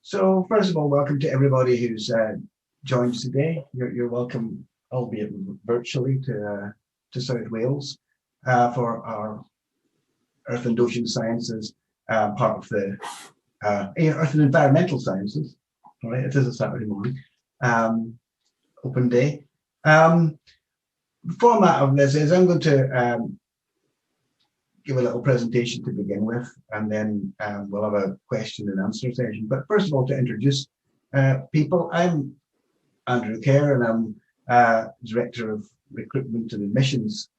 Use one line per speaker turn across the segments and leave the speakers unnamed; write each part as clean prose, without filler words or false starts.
So first of all, welcome to everybody who's joined us today. You're welcome, albeit virtually, to South Wales for our Earth and Ocean Sciences part of the Earth and Environmental Sciences. All right, it is a Saturday morning, open day. The format of this is I'm going to give a little presentation to begin with, and then we'll have a question and answer session. But first of all, to introduce people, I'm Andrew Kerr, and I'm Director of Recruitment and Admissions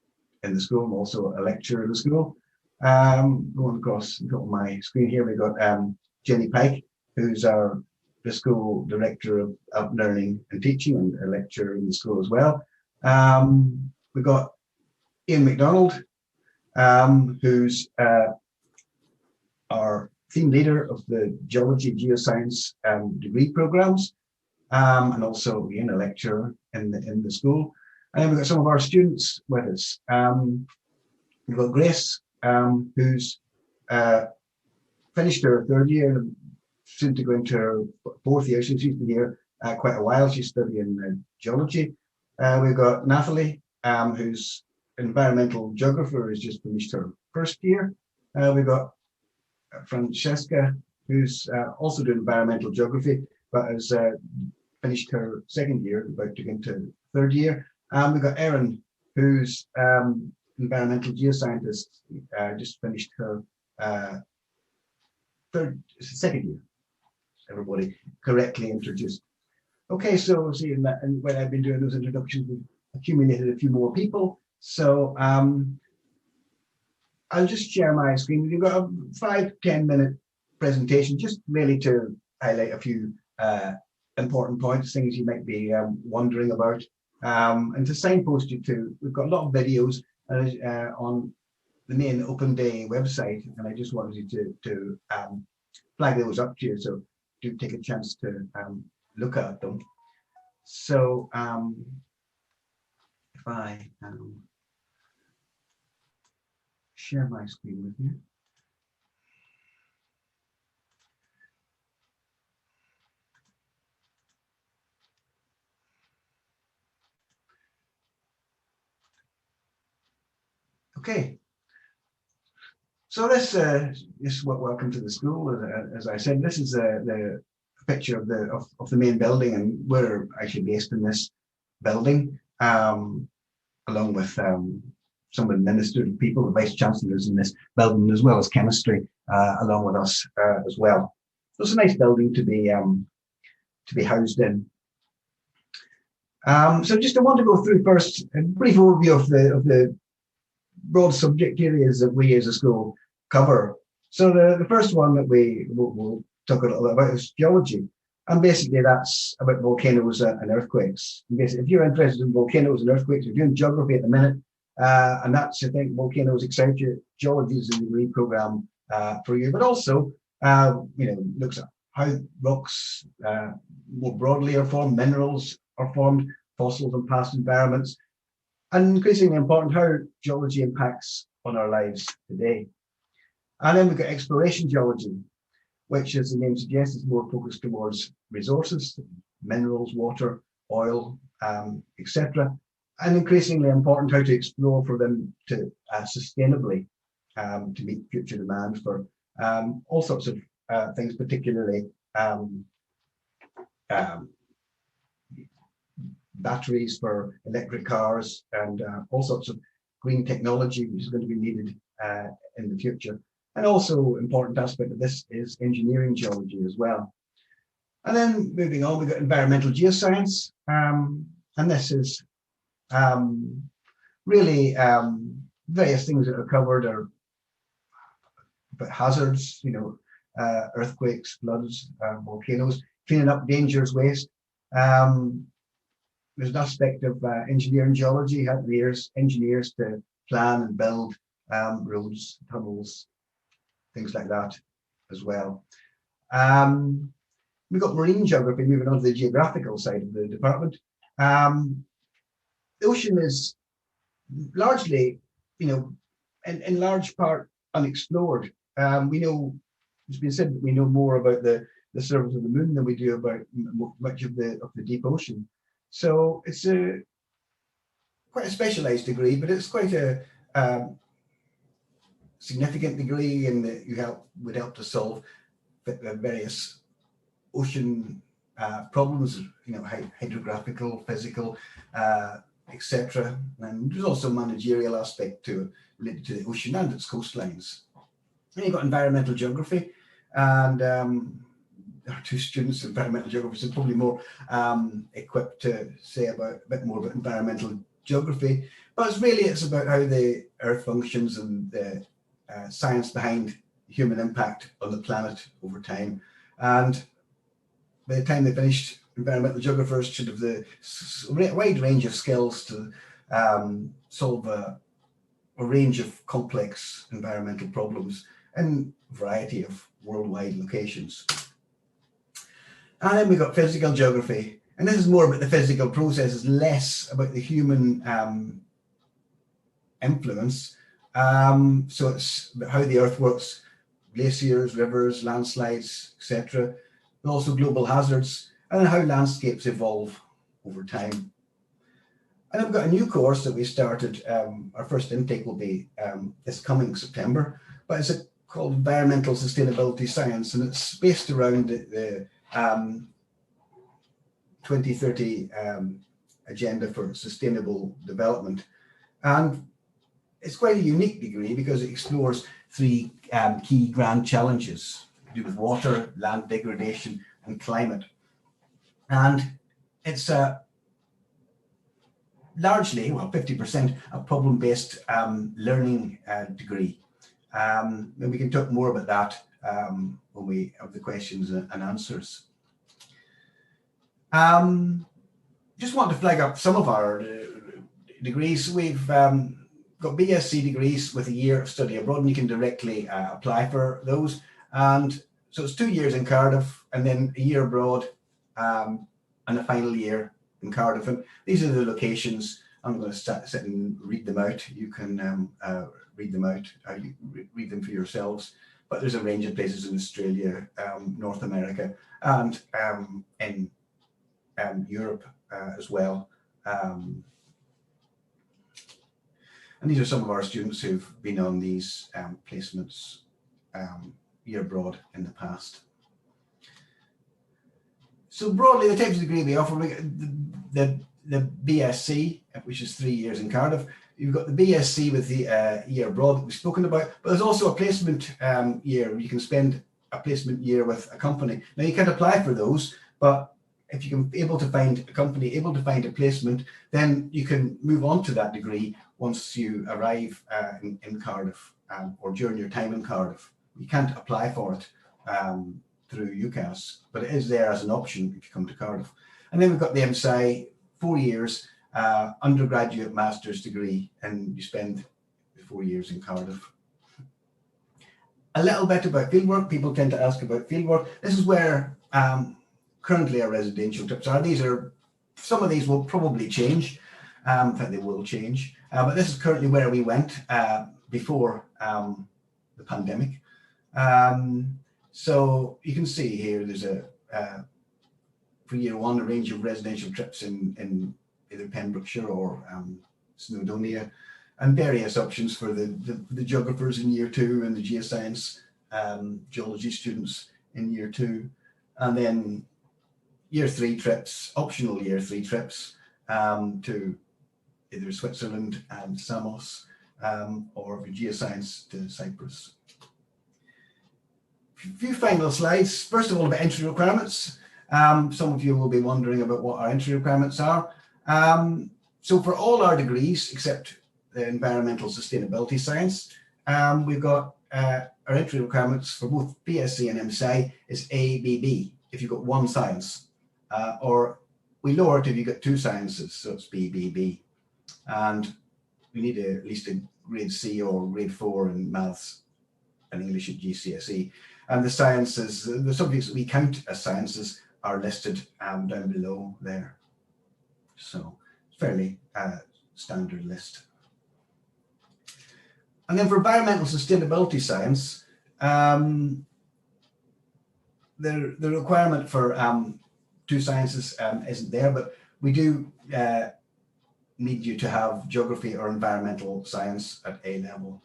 in the school. I'm also a lecturer in the school. Going across my screen here, we've got Jenny Pike, who's the school Director of Learning and Teaching and a lecturer in the school as well. We've got Ian McDonald, who's our theme leader of the Geology Geoscience degree programs, and also again a lecturer in the school. And then we've got some of our students with us. We've got Grace, who's finished her third year and soon to go into her fourth year. She's been here quite a while. She's studying geology. We've got Nathalie, who's environmental geographer, has just finished her first year. We've got Francesca, who's also doing environmental geography, but has finished her second year, about to go into third year. We've got Erin, who's environmental geoscientist, just finished her second year. Everybody correctly introduced. Okay, so see, and when I've been doing those introductions, we've accumulated a few more people. So I'll just share my screen. We've got a 5-10 minute presentation, just really to highlight a few important points, things you might be wondering about, and to signpost you to. We've got a lot of videos on the main Open Day website, and I just wanted you to flag those up to you, so do take a chance to look at them. So if I share my screen with you. Okay. So this is welcome to the school. As I said, this is the picture of the main building, and we're actually based in this building, along with some administrative people, the vice chancellors in this building, as well as chemistry, along with us as well. So it's a nice building to be housed in. So just I want to go through first a brief overview of the broad subject areas that we as a school cover. So the first one that we'll talk a little bit about is geology. And basically that's about volcanoes and earthquakes. And basically, if you're interested in volcanoes and earthquakes, you're doing geography at the minute, and that's, I think, volcanoes excite you. Geology is a degree program for you, but also, looks at how rocks more broadly are formed, minerals are formed, fossils and past environments, and increasingly important, how geology impacts on our lives today. And then we've got exploration geology, which, as the name suggests, is more focused towards resources, minerals, water, oil, etc. And increasingly important, how to explore for them to sustainably to meet future demand for all sorts of things, particularly batteries for electric cars and all sorts of green technology, which is going to be needed in the future. And also important aspect of this is engineering geology as well. And then moving on, we've got environmental geoscience. And this is really various things that are covered are about hazards, earthquakes, floods, volcanoes, cleaning up dangerous waste. There's an aspect of engineering geology, helping engineers to plan and build roads, tunnels, things like that as well. We've got marine geography, moving on to the geographical side of the department. The ocean is largely, in large part unexplored. We know, it's been said that we know more about the the surface of the moon than we do about much of the deep ocean. So it's a quite a specialized degree, but it's quite a significant degree in that would help to solve various ocean problems, hydrographical, physical, etc. And there's also a managerial aspect to related to the ocean and its coastlines. Then you've got environmental geography, and our two students in environmental geography are probably more equipped to say a bit more about environmental geography. But it's about how the Earth functions and the science behind human impact on the planet over time. And by the time they finished, environmental geographers should have the wide range of skills to solve a range of complex environmental problems in a variety of worldwide locations. And then we've got physical geography, and this is more about the physical processes, less about the human influence. So it's about how the Earth works, glaciers, rivers, landslides, etc. But also global hazards, and how landscapes evolve over time. And I've got a new course that we started. Our first intake will be this coming September, but it's called Environmental Sustainability Science, and it's based around the 2030 Agenda for Sustainable Development. And it's quite a unique degree because it explores three key grand challenges to do with water, land degradation, and climate. And it's largely, 50%, a problem-based learning degree. And we can talk more about that when we have the questions and answers. Just want to flag up some of our degrees. We've got BSc degrees with a year of study abroad, and you can directly apply for those. And so it's 2 years in Cardiff, and then a year abroad, and a final year in Cardiff. And these are the locations. I'm going to sit and read them out. You can read them out, read them for yourselves. But there's a range of places in Australia, North America, and in Europe as well. And these are some of our students who've been on these placements year abroad in the past. So broadly, the types of degree we offer, the BSc, which is 3 years in Cardiff. You've got the BSc with the year abroad that we've spoken about, but there's also a placement year where you can spend a placement year with a company. Now you can't apply for those, but if you can be able to find a company, able to find a placement, then you can move on to that degree once you arrive in Cardiff or during your time in Cardiff. You can't apply for it through UCAS, but it is there as an option if you come to Cardiff. And then we've got the MSci, 4 years, undergraduate master's degree, and you spend 4 years in Cardiff. A little bit about fieldwork. People tend to ask about fieldwork. This is where currently our residential trips are. Some of these will probably change. In fact, they will change. But this is currently where we went before the pandemic. So you can see here there's for year one, a range of residential trips in either Pembrokeshire or Snowdonia, and various options for the geographers in year two and the geoscience geology students in year two. And then year three trips, optional year three trips to either Switzerland and Samos, or for geoscience to Cyprus. A few final slides. First of all, about entry requirements. Some of you will be wondering about what our entry requirements are. So for all our degrees, except the environmental sustainability science, we've got our entry requirements for both BSc and MSci is ABB if you've got one science, or we lower it if you've got two sciences, so it's BBB. And we need at least a grade C or grade 4 in maths and English at GCSE. And the sciences, the subjects that we count as sciences are listed down below there. So it's fairly standard list. And then for environmental sustainability science, the requirement for two sciences isn't there, but we do need you to have geography or environmental science at A level.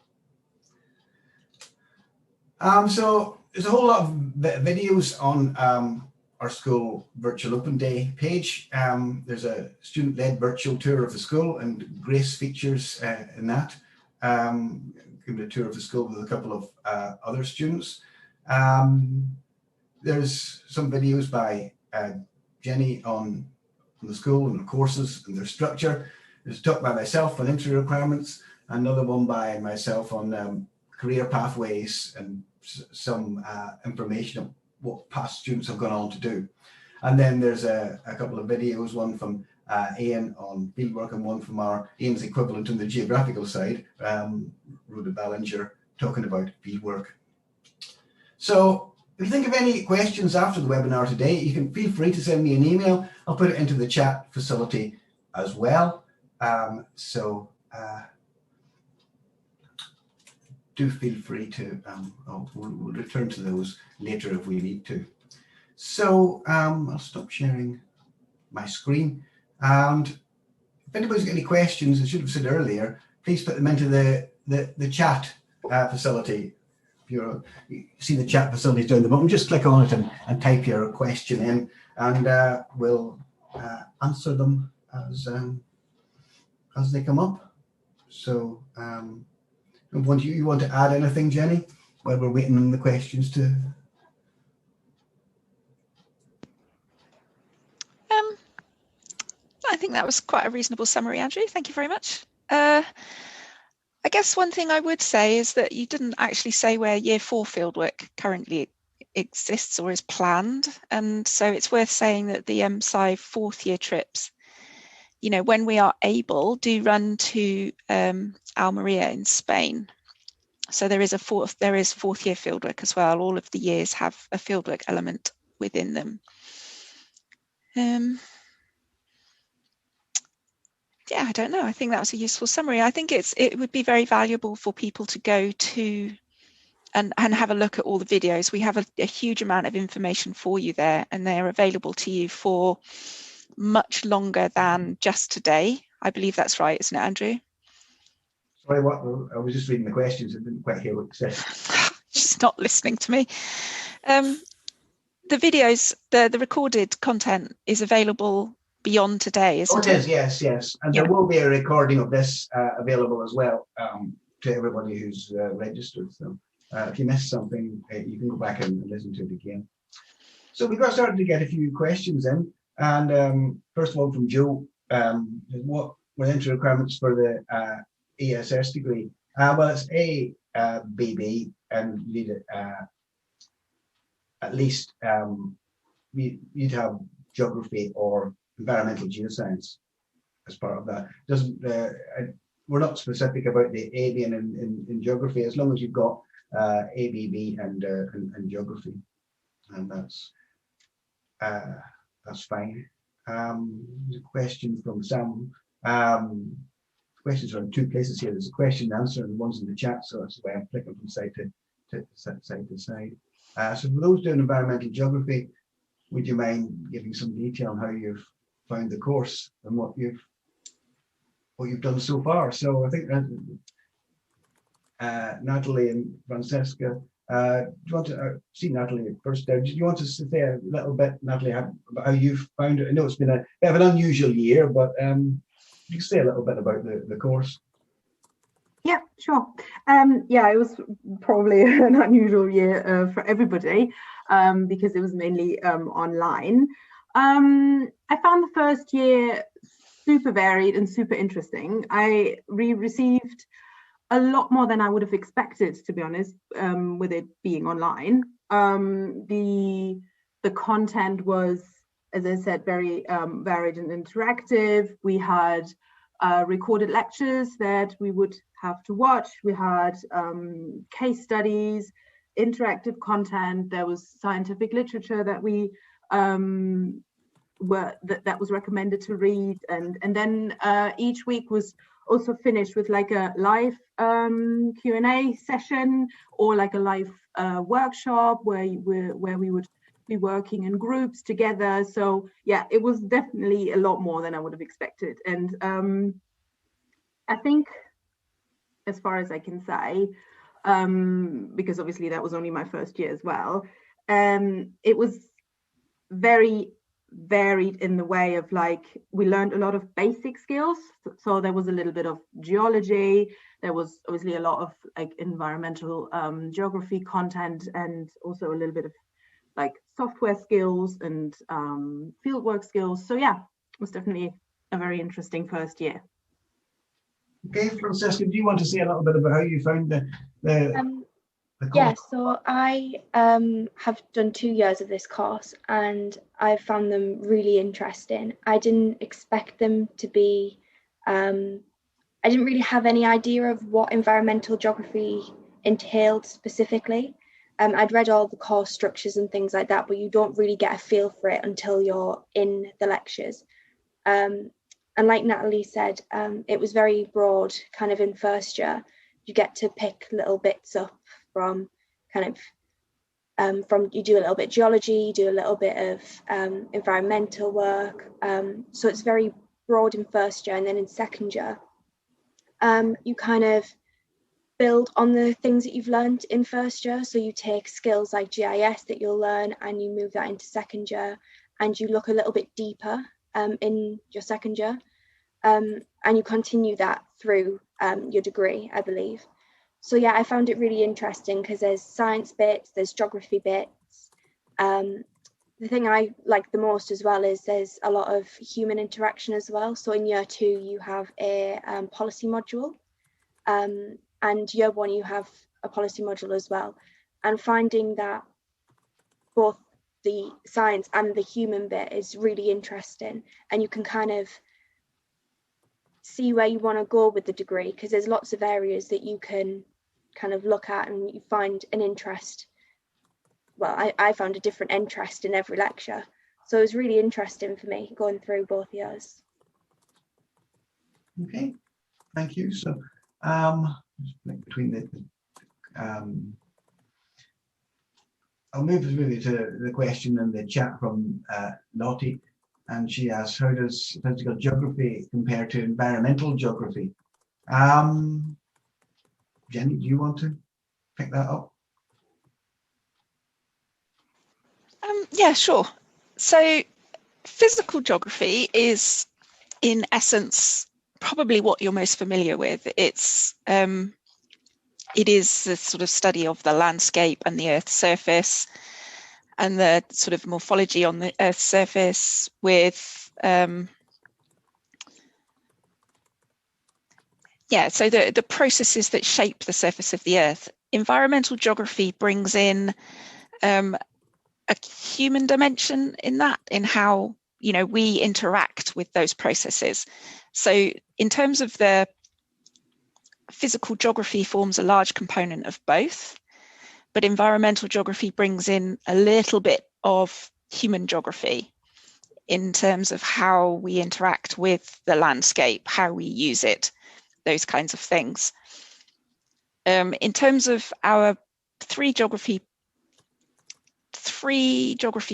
So there's a whole lot of videos on our school virtual open day page. There's a student-led virtual tour of the school, and Grace features in that. Give a tour of the school with a couple of other students. There's some videos by Jenny on the school and the courses and their structure. There's a talk by myself on entry requirements, another one by myself on career pathways and some information of what past students have gone on to do. And then there's a couple of videos, one from Ian on fieldwork and one from Ian's equivalent on the geographical side, Rhoda Ballinger, talking about fieldwork. So if you think of any questions after the webinar today, you can feel free to send me an email. I'll put it into the chat facility as well. Do feel free to, we'll return to those later if we need to. So I'll stop sharing my screen. And if anybody's got any questions, I should have said earlier, please put them into the chat facility. If you see the chat facility down the bottom, just click on it and type your question in, and we'll answer them as they come up. So you want to add anything, Jenny, while we're waiting on the questions to?
I think that was quite a reasonable summary, Andrew. Thank you very much. I guess one thing I would say is that you didn't actually say where Year 4 fieldwork currently exists or is planned, and so it's worth saying that the SCI fourth year trips, you know, when we are able, do run to Almeria in Spain. So there is fourth year fieldwork as well. All of the years have a fieldwork element within them. Yeah, I don't know. I think that was a useful summary. I think it would be very valuable for people to go to and have a look at all the videos. We have a huge amount of information for you there, and they're available to you for much longer than just today. I believe that's right, isn't it, Andrew?
Sorry, what? I was just reading the questions. I didn't quite hear what you said.
She's not listening to me. The videos, the recorded content is available beyond today, isn't it?
It is, yes. And there will be a recording of this available as well to everybody who's registered. So if you missed something, you can go back and listen to it again. So we got started to get a few questions in. And first of all, from Joe, what were the entry requirements for the ESS degree? Well, it's ABB, and you need it at least you'd have geography or environmental geoscience as part of that. We're not specific about the A being in geography, as long as you've got ABB and geography, and that's fine. There's a question from Sam. Questions are in two places here. There's a question and answer, and one's in the chat, so that's why I'm clicking from side to side. So for those doing environmental geography, would you mind giving some detail on how you've found the course and what you've done so far? So I think that Natalie and Francesca, do you want to see Natalie first there? Do you want to say a little bit, Natalie, about how you've found it? I know it's been a bit of an unusual year, but you can say a little bit about the course.
Yeah, sure. Yeah, it was probably an unusual year for everybody because it was mainly online. I found the first year super varied and super interesting. We received a lot more than I would have expected, to be honest, with it being online. The content was, as I said, very varied and interactive. We had recorded lectures that we would have to watch. We had case studies, interactive content. There was scientific literature that we that was recommended to read, and then each week was also finished with like a live Q&A session or like a live workshop where we be working in groups together. So yeah, it was definitely a lot more than I would have expected. And I think, as far as I can say, because obviously that was only my first year as well, it was very varied in the way of, like, we learned a lot of basic skills. So there was a little bit of geology, there was obviously a lot of like environmental geography content, and also a little bit of like software skills and fieldwork skills. So yeah, it was definitely a very interesting first year.
Okay, Francesca, do you want to say a little bit about how you found the course?
Yeah, so I have done 2 years of this course, and I found them really interesting. I didn't expect them to be, I didn't really have any idea of what environmental geography entailed specifically. I'd read all the course structures and things like that, but you don't really get a feel for it until you're in the lectures. And like Natalie said, it was very broad kind of in first year. You get to pick little bits up from kind of, from you do a little bit of geology, you do a little bit of environmental work. So it's very broad in first year, and then in second year, you kind of build on the things that you've learned in first year. So you take skills like GIS that you'll learn and you move that into second year, and you look a little bit deeper in your second year, and you continue that through your degree, I believe. So yeah, I found it really interesting because there's science bits, there's geography bits. The thing I like the most as well is there's a lot of human interaction as well. So in year 2, you have a policy module, and year 1, you have a policy module as well. And finding that both the science and the human bit is really interesting, and you can kind of see where you want to go with the degree, because there's lots of areas that you can kind of look at and you find an interest. Well, I found a different interest in every lecture, so it was really interesting for me going through both years.
Okay, thank you. So between the I'll move to the question in the chat from Lottie, and she asks, how does physical geography compare to environmental geography? Jenny, do you want to pick that up?
Yeah, sure. So physical geography is, in essence, probably what you're most familiar with. It is the sort of study of the landscape and the Earth's surface, and the sort of morphology on the Earth's surface with so the processes that shape the surface of the Earth. Environmental geography brings in a human dimension in that, in how we interact with those processes. So in terms of the physical geography forms a large component of both, but environmental geography brings in a little bit of human geography in terms of how we interact with the landscape, how we use it, those kinds of things. In terms of our three geography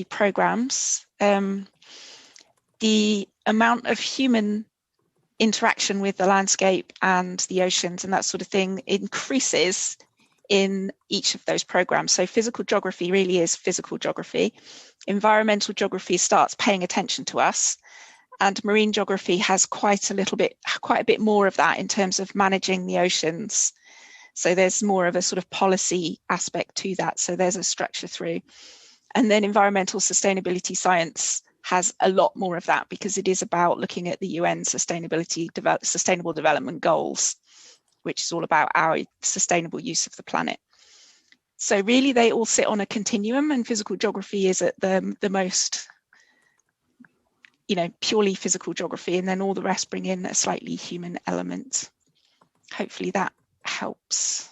programs, the amount of human interaction with the landscape and the oceans and that sort of thing increases in each of those programs. So physical geography really is physical geography. Environmental geography starts paying attention to us, and marine geography has quite a bit more of that in terms of managing the oceans. So there's more of a sort of policy aspect to that. So there's a structure through. And then environmental sustainability science has a lot more of that, because it is about looking at the UN Sustainable Development Goals, which is all about our sustainable use of the planet. So really they all sit on a continuum, and physical geography is at the most, purely physical geography, and then all the rest bring in a slightly human element. Hopefully that helps.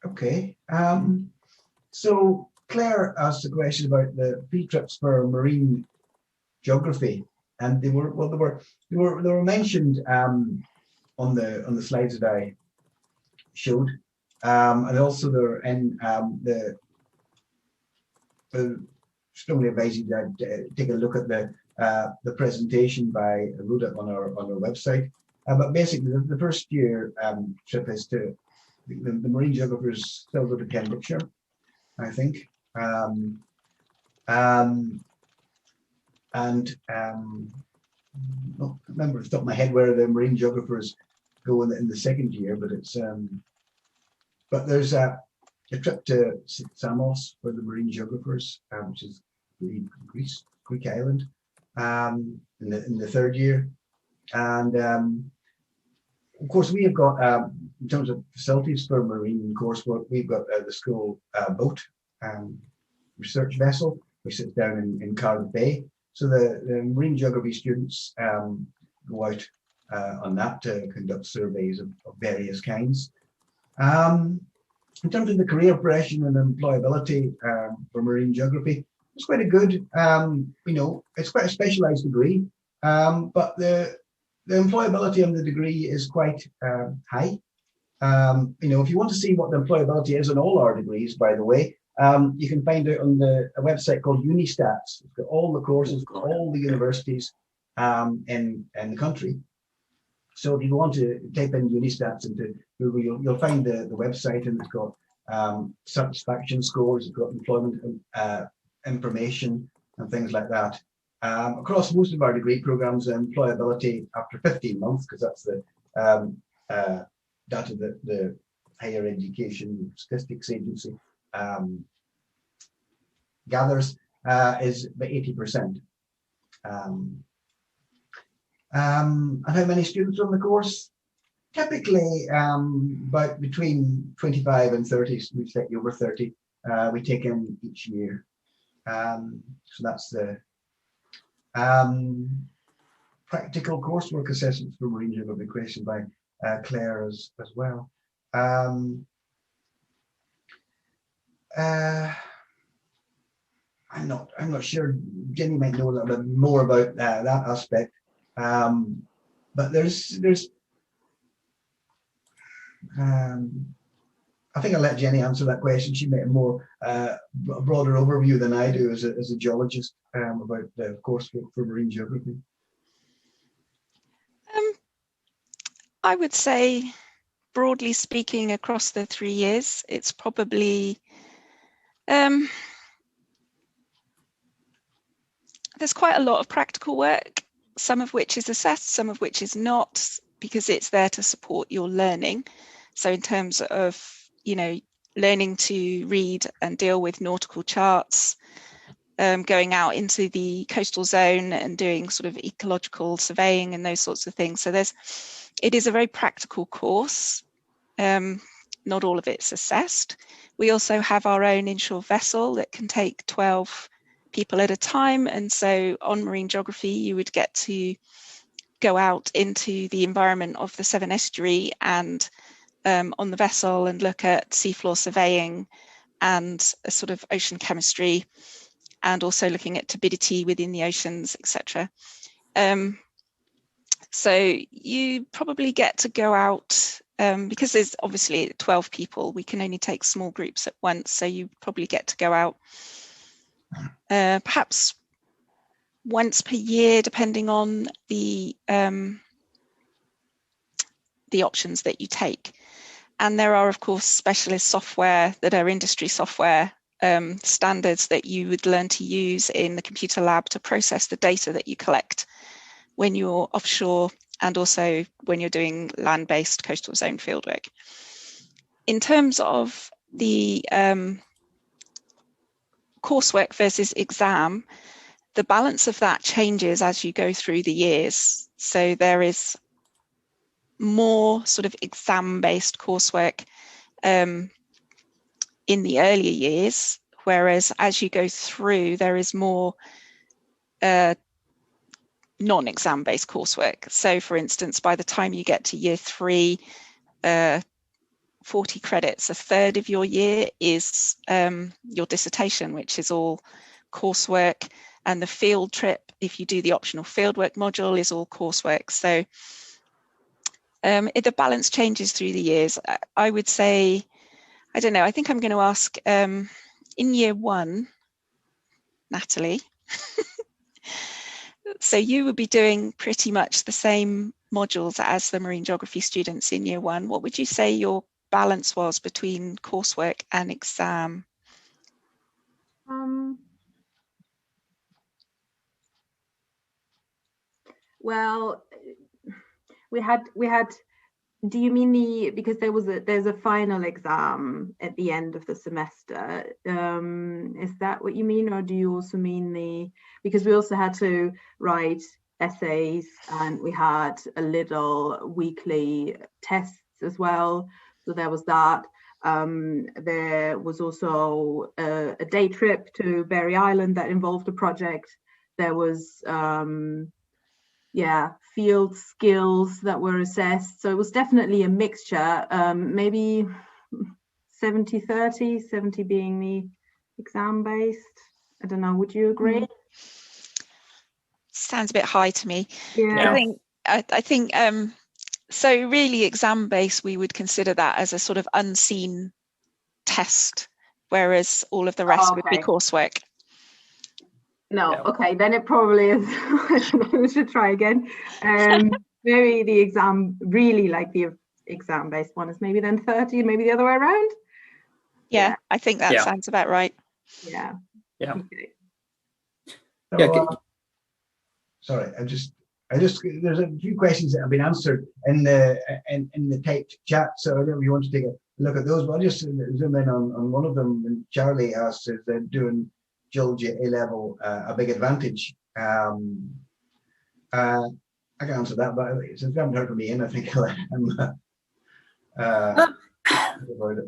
Okay.
So Claire asked a question about the field trips for marine geography, and they were mentioned on the slides that I showed, and also they're in the strongly advise you to take a look at the presentation by Rhoda on our website. But basically, the first year trip is to the marine geographers still go to Pembrokeshire, I think. I don't remember off the top of my head where the marine geographers go in the second year, but it's but there's a trip to Samos for the marine geographers, which is Greece, Greek island, in the third year. And of course, we have got, in terms of facilities for marine coursework, we've got the school boat research vessel, which sits down in Cardiff Bay. So the marine geography students go out on that to conduct surveys of various kinds. In terms of the career progression and employability for marine geography, it's quite a good, you know, it's quite a specialised degree, but the employability on the degree is quite high. You know, if you want to see what the employability is on all our degrees, by the way, you can find it on a website called Unistats. It's got all the courses, got all the universities in the country. So if you want to type in Unistats into Google, you'll find the website, and it's got satisfaction scores, it's got employment information and things like that. Across most of our degree programs, employability after 15 months, because that's the data that the Higher Education Statistics Agency gathers, is about 80%. And how many students on the course? Typically, about between 25 and 30, we take over 30, we take in each year. So that's the practical coursework assessments for marine geography question by Claire as well. I'm not sure. Jenny might know a little bit more about that aspect. But there's I think I'll let Jenny answer that question. She may have more a broader overview than I do as a geologist about the coursework for marine geography.
I would say, broadly speaking, across the 3 years, it's probably there's quite a lot of practical work, some of which is assessed, some of which is not, because it's there to support your learning. So in terms of, you know, learning to read and deal with nautical charts, going out into the coastal zone and doing sort of ecological surveying and those sorts of things. So it is a very practical course. Not all of it's assessed. We also have our own inshore vessel that can take 12 people at a time. And so on marine geography, you would get to go out into the environment of the Severn Estuary and on the vessel and look at seafloor surveying and a sort of ocean chemistry, and also looking at turbidity within the oceans, etc. So you probably get to go out, because there's obviously 12 people, we can only take small groups at once, so you probably get to go out perhaps once per year, depending on the options that you take. And there are, of course, specialist software that are industry software standards that you would learn to use in the computer lab to process the data that you collect when you're offshore, and also when you're doing land-based coastal zone fieldwork. In terms of the coursework versus exam, the balance of that changes as you go through the years. So there is more sort of exam-based coursework in the earlier years, whereas as you go through, there is more non-exam based coursework. So for instance, by the time you get to year 3, 40 credits, a third of your year is your dissertation, which is all coursework, and the field trip, if you do the optional fieldwork module, is all coursework. So the balance changes through the years. I would say, I don't know, I think I'm going to ask in year 1, Natalie. So you would be doing pretty much the same modules as the marine geography students in year 1. What would you say your balance was between coursework and exam?
Well, we had. Do you mean because there's a final exam at the end of the semester? Is that what you mean, or do you also mean because we also had to write essays and we had a little weekly tests as well. So there was that. There was also a day trip to Berry Island that involved a project. There was field skills that were assessed. So it was definitely a mixture, maybe 70-30, 70 being the exam based. I don't know, would you agree?
Sounds a bit high to me.
Yeah.
I think so really exam based, we would consider that as a sort of unseen test, whereas all of the rest would be coursework.
No, okay, then it probably is. I don't know, we should try again. Maybe the exam, really like the exam-based one is maybe then 30, maybe the other way around.
Yeah, I think that sounds about right.
Yeah.
Yeah.
Okay.
So, sorry, I just there's a few questions that have been answered in the typed chat. So I don't know if you want to take a look at those, but I'll just zoom in on one of them. And Charlie asked, is they're doing geology at A-level a big advantage? I can answer that, but since you haven't heard from me, and I think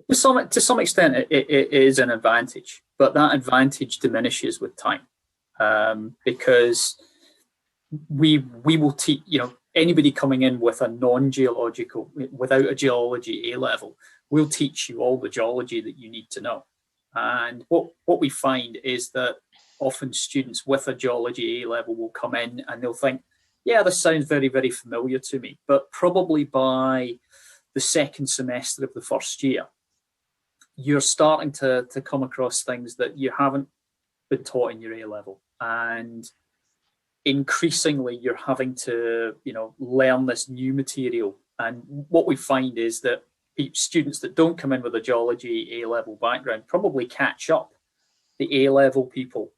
to some extent it is an advantage, but that advantage diminishes with time, because we will teach, anybody coming in with a non-geological, without a geology A-level, we'll teach you all the geology that you need to know. And what we find is that often students with a geology A-level will come in and they'll think, yeah, this sounds very, very familiar to me. But probably by the second semester of the first year, you're starting to come across things that you haven't been taught in your A-level. And increasingly, you're having to, learn this new material. And what we find is that students that don't come in with a geology A-level background probably catch up the A-level people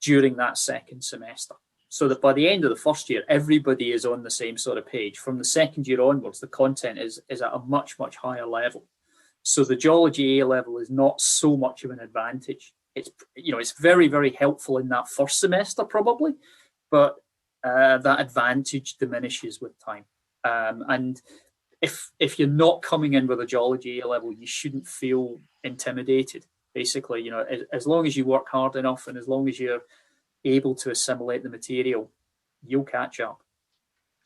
during that second semester, so that by the end of the first year, everybody is on the same sort of page. From the second year onwards, the content is at a much, much higher level. So the geology A-level is not so much of an advantage. It's very, very helpful in that first semester probably, but that advantage diminishes with time. And if you're not coming in with a geology A-level, you shouldn't feel intimidated. Basically, as long as you work hard enough and as long as you're able to assimilate the material, you'll catch up.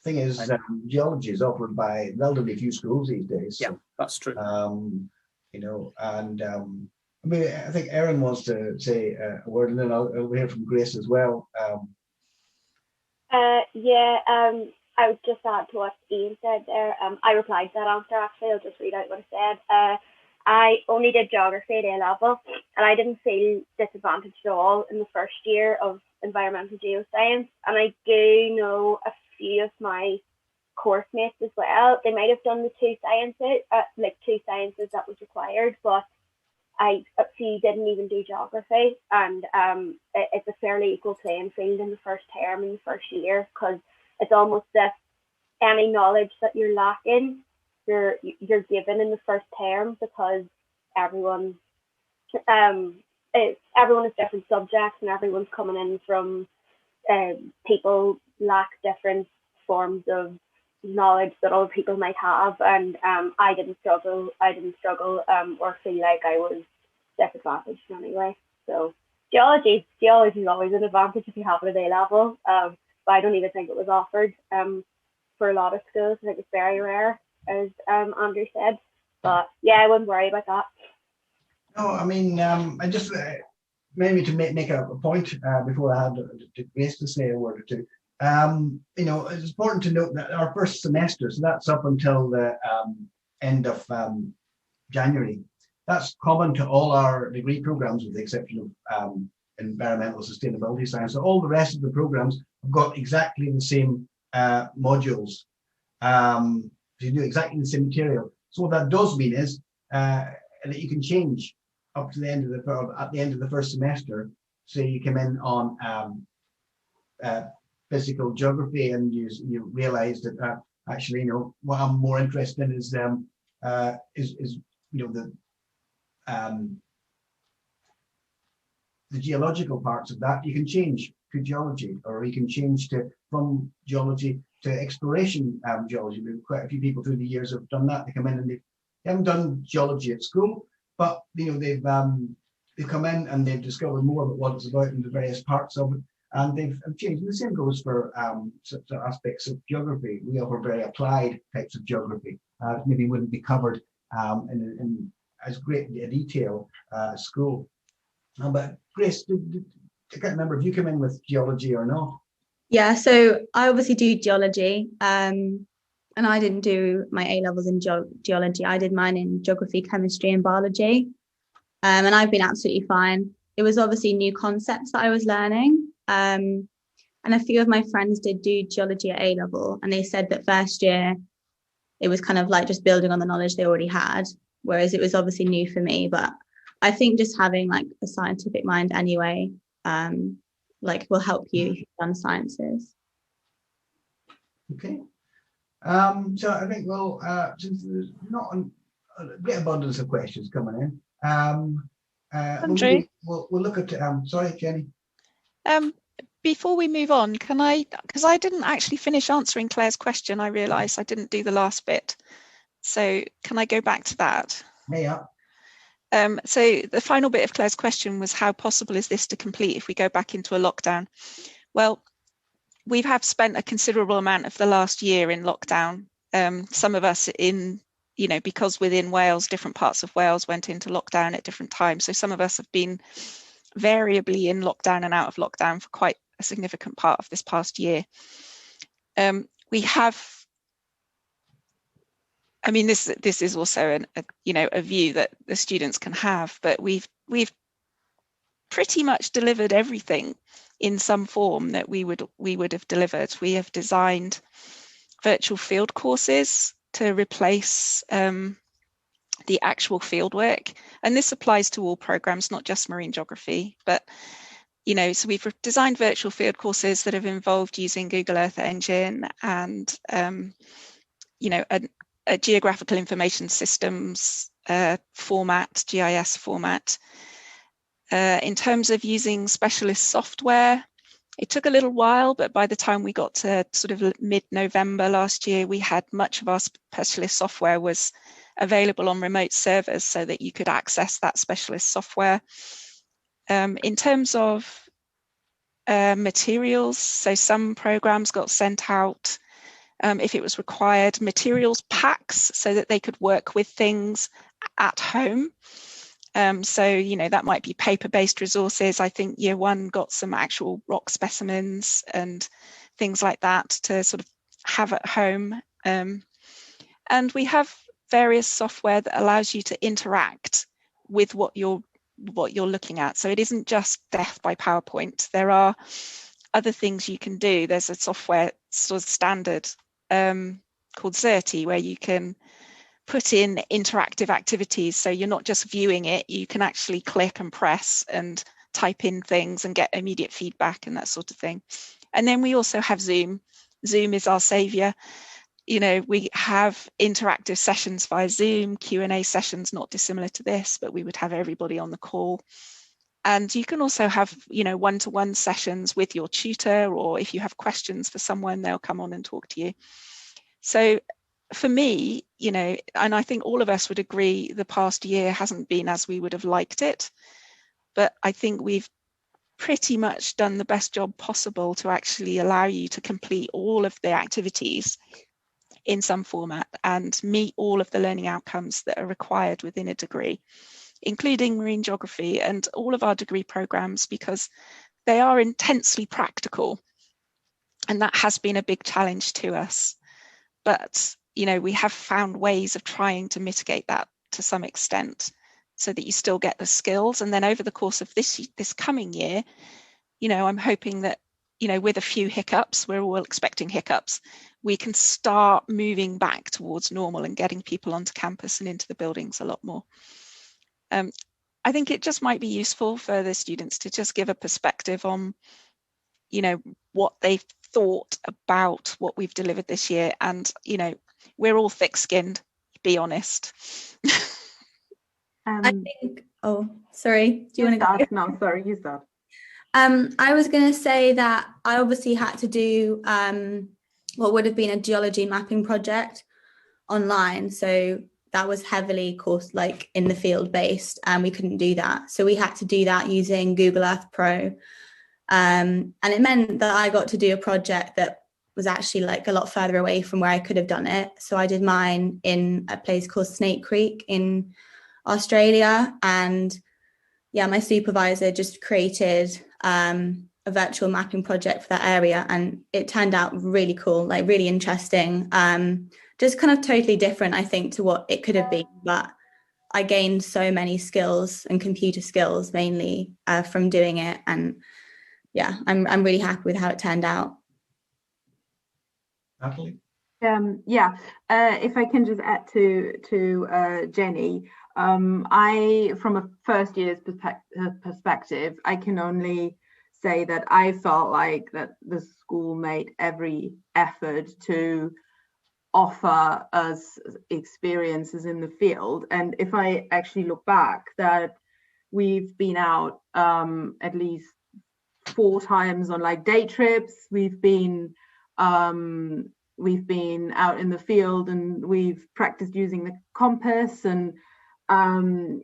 Thing is, geology is offered by relatively few schools these days.
Yeah, that's true.
I think Erin wants to say a word, and then I'll hear from Grace as well.
I would just add to what Ian said there. I replied to that answer, actually. I'll just read out what I said. I only did geography at A-level, and I didn't feel disadvantaged at all in the first year of environmental geoscience. And I do know a few of my course mates as well. They might have done the two sciences that was required, but a few didn't even do geography. And it's a fairly equal playing field in the first term, in the first year, because it's almost as if any knowledge that you're lacking, you're given in the first term, because everyone is different subjects and everyone's coming in from people lack different forms of knowledge that other people might have, and I didn't struggle or feel like I was disadvantaged in any way. So geology is always an advantage if you have it at A-level, but I don't even think it was offered for a lot of schools. I think it's very rare, as Andrew said. But yeah, I wouldn't worry about that.
No, I mean, I just maybe to make a point before I had to Grace to say a word or two. It's important to note that our first semester, so that's up until the end of January, that's common to all our degree programs with the exception of environmental sustainability science. So all the rest of the programs have got exactly the same modules. So you do exactly the same material. So what that does mean is that you can change up to the end of at the end of the first semester. So you come in on physical geography, and you realize that actually, you know, what I'm more interested in is you know, the geological parts of that. You can change to geology, or you can change from geology to exploration geology. We've quite a few people through the years have done that. They come in and they haven't done geology at school, but you know, they've come in and they've discovered more about what it's about in the various parts of it, and they've changed. And the same goes for aspects of geography. We offer very applied types of geography, maybe wouldn't be covered in as great a detail at school. But Grace, I can't remember if you come in with geology or not.
Yeah, so I obviously do geology, and I didn't do my A-levels in geology. I did mine in geography, chemistry, and biology, and I've been absolutely fine. It was obviously new concepts that I was learning, and a few of my friends did do geology at A-level, and they said that first year it was kind of like just building on the knowledge they already had, whereas it was obviously new for me. But I think just having like a scientific mind anyway, like will help you if you've done sciences.
Okay. So I think since there's not a great abundance of questions coming in,
Andrew,
we'll look at. Sorry, Jenny.
Before we move on, can I, because I didn't actually finish answering Claire's question, I realised I didn't do the last bit. So can I go back to that?
Yeah.
So the final bit of Claire's question was, how possible is this to complete if we go back into a lockdown? Well, we have spent a considerable amount of the last year in lockdown. Some of us because within Wales, different parts of Wales went into lockdown at different times. So some of us have been variably in lockdown and out of lockdown for quite a significant part of this past year. We have, I mean, this is also a view that the students can have, but we've pretty much delivered everything in some form that we would have delivered. We have designed virtual field courses to replace the actual field work, and this applies to all programs, not just marine geography. But so we've designed virtual field courses that have involved using Google Earth Engine and a geographical information systems format, GIS format. In terms of using specialist software, it took a little while, but by the time we got to sort of mid-November last year, we had much of our specialist software was available on remote servers so that you could access that specialist software. In terms of materials, so some programs got sent out, if it was required, materials packs so that they could work with things at home. So, that might be paper-based resources. I think year one got some actual rock specimens and things like that to sort of have at home. And we have various software that allows you to interact with what you're looking at. So it isn't just death by PowerPoint. There are other things you can do. There's a software sort of standard called Xerte, where you can put in interactive activities. So you're not just viewing it, you can actually click and press and type in things and get immediate feedback and that sort of thing. And then we also have Zoom. Zoom is our savior. We have interactive sessions via Zoom, Q&A sessions, not dissimilar to this, but we would have everybody on the call. And you can also have, one-to-one sessions with your tutor, or if you have questions for someone, they'll come on and talk to you. So for me, and I think all of us would agree, the past year hasn't been as we would have liked it, but I think we've pretty much done the best job possible to actually allow you to complete all of the activities in some format and meet all of the learning outcomes that are required within a degree, including marine geography and all of our degree programs, because they are intensely practical. And that has been a big challenge to us. But, we have found ways of trying to mitigate that to some extent. so that you still get the skills. And then over the course of this coming year, you know, I'm hoping that, you know, with a few hiccups, we're all expecting hiccups, we can start moving back towards normal and getting people onto campus and into the buildings a lot more. I think it just might be useful for the students to just give a perspective on, you know, what they've thought about what we've delivered this year. And, you know, we're all thick-skinned, be honest.
I think, oh, sorry, do you want to
start?
go?
No, sorry, you start.
I was going to say that I obviously had to do what would have been a geology mapping project online. So that was heavily course like in the field based, and we couldn't do that. So we had to do that using Google Earth Pro. And it meant that I got to do a project that was actually like a lot further away from where I could have done it. So I did mine in a place called Snake Creek in Australia. And yeah, my supervisor just created a virtual mapping project for that area. And it turned out really cool, like really interesting. Just kind of totally different, I think, to what it could have been. But I gained so many skills and computer skills mainly from doing it. And yeah, I'm really happy with how it turned out.
Natalie?
Yeah, if I can just add to Jenny, I, from a first year's perspective, I can only say that I felt like that the school made every effort to offer us experiences in the field. And if I actually look back, that we've been out at least 4 times on like day trips. We've been out in the field and we've practiced using the compass, and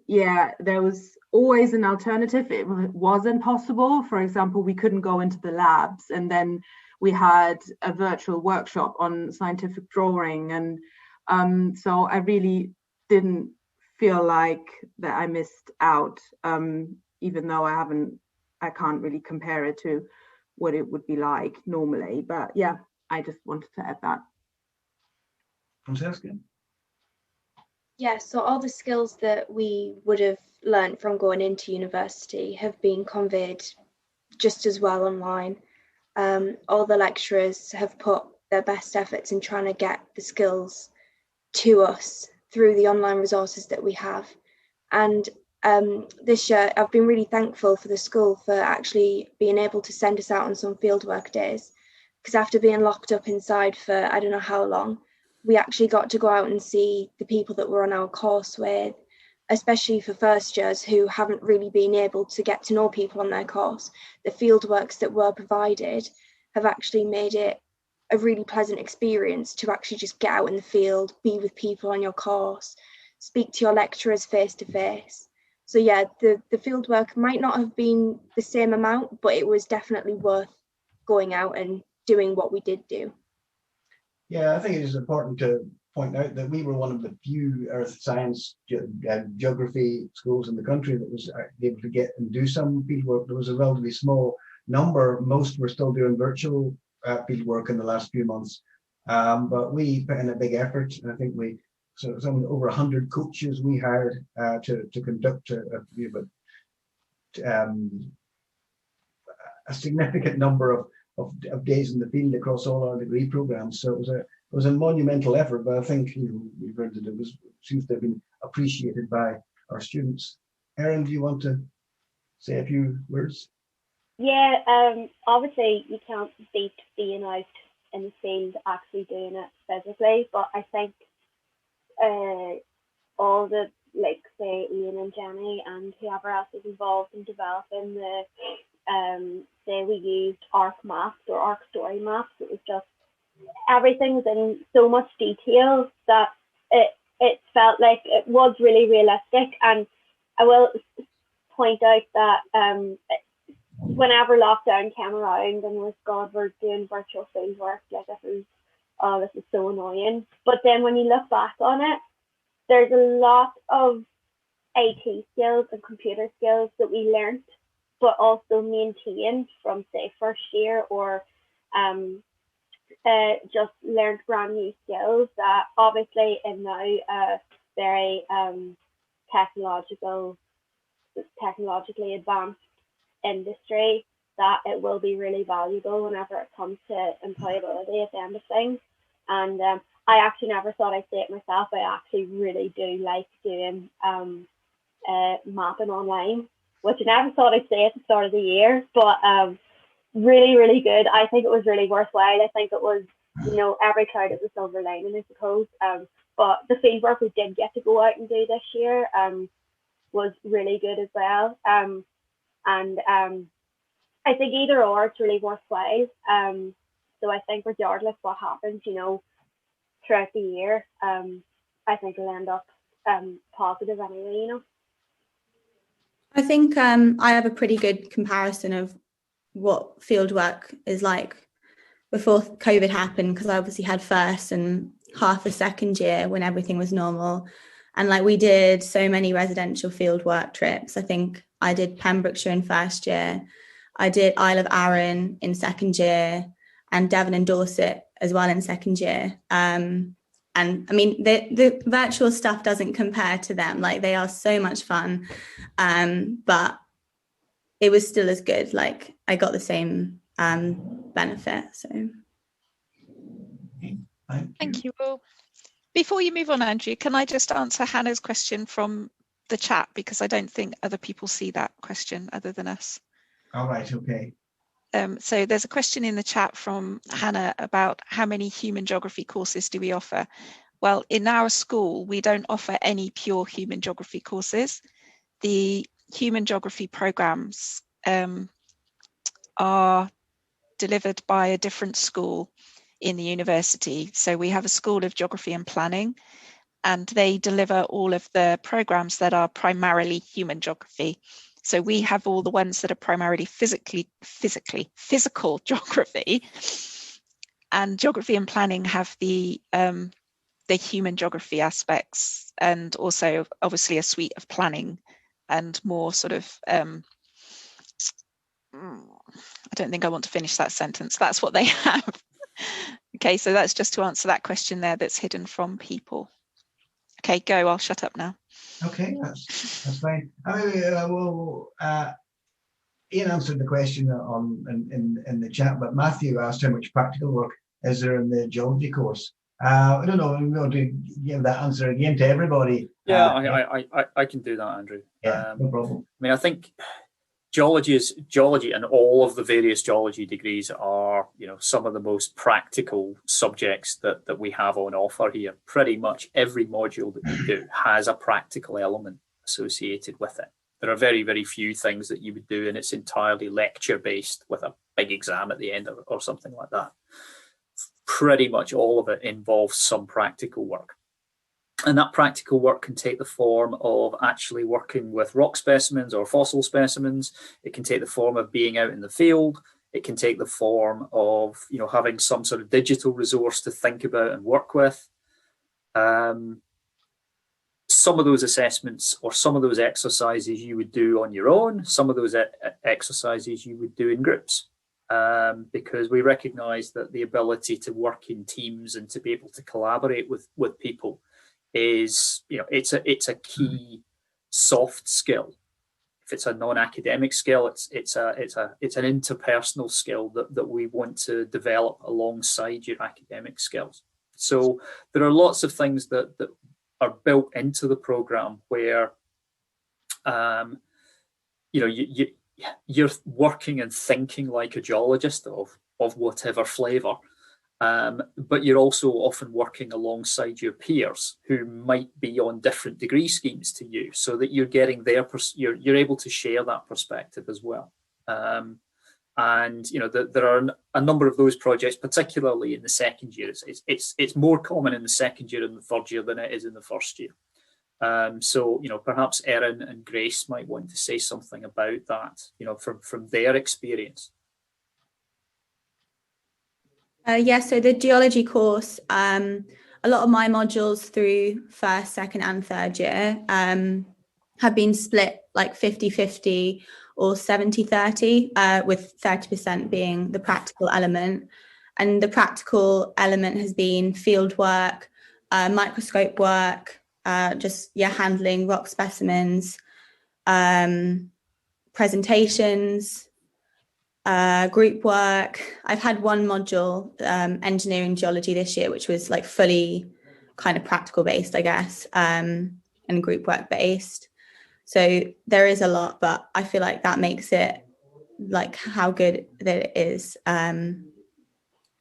yeah, there was always an alternative. It wasn't possible. For example, we couldn't go into the labs, and then we had a virtual workshop on scientific drawing, and so I really didn't feel like that I missed out, even though I can't really compare it to what it would be like normally. But yeah, I just wanted to add that.
Francesca?
Yeah, so all the skills that we would have learned from going into university have been conveyed just as well online. All the lecturers have put their best efforts in trying to get the skills to us through the online resources that we have. And this year, I've been really thankful for the school for actually being able to send us out on some fieldwork days, because after being locked up inside for I don't know how long, we actually got to go out and see the people that we're on our course with, especially for first years who haven't really been able to get to know people on their course. The fieldworks that were provided have actually made it a really pleasant experience to actually just get out in the field, be with people on your course, speak to your lecturers face to face. So yeah, the fieldwork might not have been the same amount, but it was definitely worth going out and doing what we did do.
Yeah, I think it is important to point out that we were one of the few earth science geography schools in the country that was able to get and do some fieldwork. There was a relatively small number. Most were still doing virtual fieldwork in the last few months, but we put in a big effort, and I think some over 100 coaches we hired to conduct a significant number of days in the field across all our degree programs. So it was a monumental effort, but I think we've heard that it seems to have been appreciated by our students. Erin, do you want to say a few words?
Yeah, obviously you can't beat being out in the field actually doing it physically, but I think all the, like, say, Ian and Jenny and whoever else is involved in developing the say we used ARC maps or ARC story maps. It was just, everything was in so much detail that it felt like it was really realistic. And I will point out that whenever lockdown came around and was God, we're doing virtual field work, like this is so annoying. But then when you look back on it, there's a lot of IT skills and computer skills that we learned, but also maintained from, say, first year, or just learned brand new skills that obviously in now a very technologically advanced industry, that it will be really valuable whenever it comes to employability at the end of things. And I actually never thought I'd say it myself, I actually really do like doing mapping online, which I never thought I'd say at the start of the year, but really, really good. I think it was really worthwhile. I think it was, every cloud is a silver lining, I suppose. But the fieldwork we did get to go out and do this year was really good as well. And I think either or, it's really worthwhile. So I think regardless what happens, throughout the year, I think it'll end up positive anyway,
I think I have a pretty good comparison of what fieldwork is like before COVID happened, because I obviously had first and half a second year when everything was normal. And like we did so many residential fieldwork trips. I think I did Pembrokeshire in first year. I did Isle of Arran in second year, and Devon and Dorset as well in second year. And I mean, the virtual stuff doesn't compare to them. Like, they are so much fun, but it was still as good. Like, I got the same benefit. So
Thank you all. Before you move on, Andrew, can I just answer Hannah's question from the chat, because I don't think other people see that question other than us.
All right, okay.
So there's a question in the chat from Hannah about how many human geography courses do we offer? Well, in our school, we don't offer any pure human geography courses. The human geography programs are delivered by a different school in the university. So we have a School of Geography and Planning, and they deliver all of the programs that are primarily human geography. So we have all the ones that are primarily physical geography, and geography and planning have the human geography aspects, and also obviously a suite of planning and more sort of, I don't think I want to finish that sentence. That's what they have. Okay, so that's just to answer that question there that's hidden from people. Okay, go, I'll shut up now.
Okay, that's fine. I mean, Ian answered the question in the chat, but Matthew asked how much practical work is there in the geology course. I don't know, we want to give that answer again to everybody.
Yeah, I can do that, Andrew.
Yeah, no problem.
I mean, I think geology, and all of the various geology degrees are, some of the most practical subjects that we have on offer here. Pretty much every module that you do has a practical element associated with it. There are very, very few things that you would do and it's entirely lecture based with a big exam at the end or something like that. Pretty much all of it involves some practical work. And that practical work can take the form of actually working with rock specimens or fossil specimens. It can take the form of being out in the field. It can take the form of, having some sort of digital resource to think about and work with. Some of those assessments or some of those exercises you would do on your own. Some of those exercises you would do in groups. Because we recognize that the ability to work in teams and to be able to collaborate with people is, it's a key soft skill. If it's a non-academic skill, it's an interpersonal skill that we want to develop alongside your academic skills. So there are lots of things that are built into the program where you're working and thinking like a geologist of whatever flavor. But you're also often working alongside your peers who might be on different degree schemes to you, so that you're getting you're able to share that perspective as well. And there are a number of those projects, particularly in the second year. It's more common in the second year and the third year than it is in the first year. So perhaps Erin and Grace might want to say something about that, from their experience.
So the geology course, a lot of my modules through first, second and third year have been split like 50-50 or 70-30, with 30% being the practical element. And the practical element has been field work, microscope work, just handling rock specimens, presentations, group work. I've had one module, engineering geology this year, which was like fully kind of practical based, I guess, and group work based. So there is a lot, but I feel like that makes it like how good that it is. And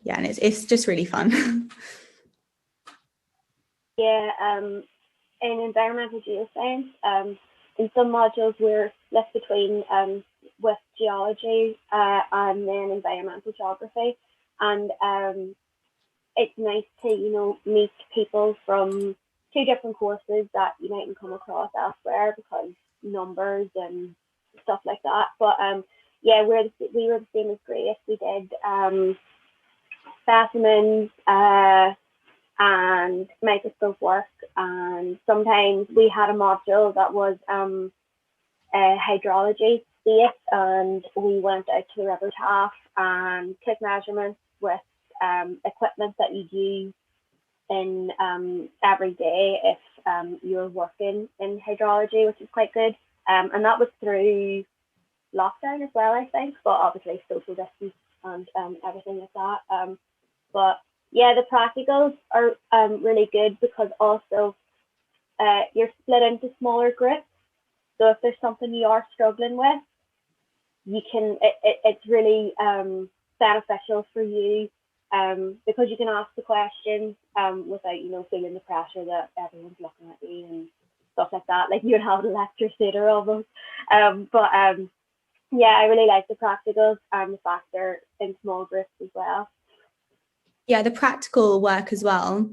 it's just really fun.
Yeah, in environmental geoscience, in some modules we're split between with geology and then environmental geography, and it's nice to meet people from two different courses that you mightn't come across elsewhere because numbers and stuff like that. But yeah, we were the same as Grace. We did specimens and microscope work, and sometimes we had a module that was hydrology based, and we went out to the River Taff and took measurements with equipment that you use in every day if you're working in hydrology, which is quite good. And that was through lockdown as well, I think, but obviously social distance and everything like that. But yeah, the practicals are really good because also you're split into smaller groups. So if there's something you are struggling with, you can. It's really beneficial for you because you can ask the questions without feeling the pressure that everyone's looking at you and stuff like that. Like you'd have a lecture theatre almost. Yeah, I really like the practicals and the fact they're in small groups as well.
Yeah, the practical work as well,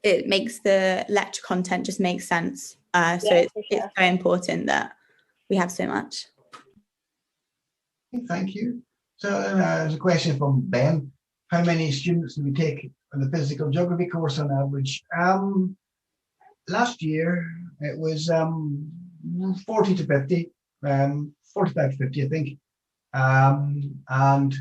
it makes the lecture content just make sense. It's very important that we have so much.
Thank you. So there's a question from Ben. How many students do we take on the physical geography course on average? Last year it was 40 to 50, 45 to 50, I think. And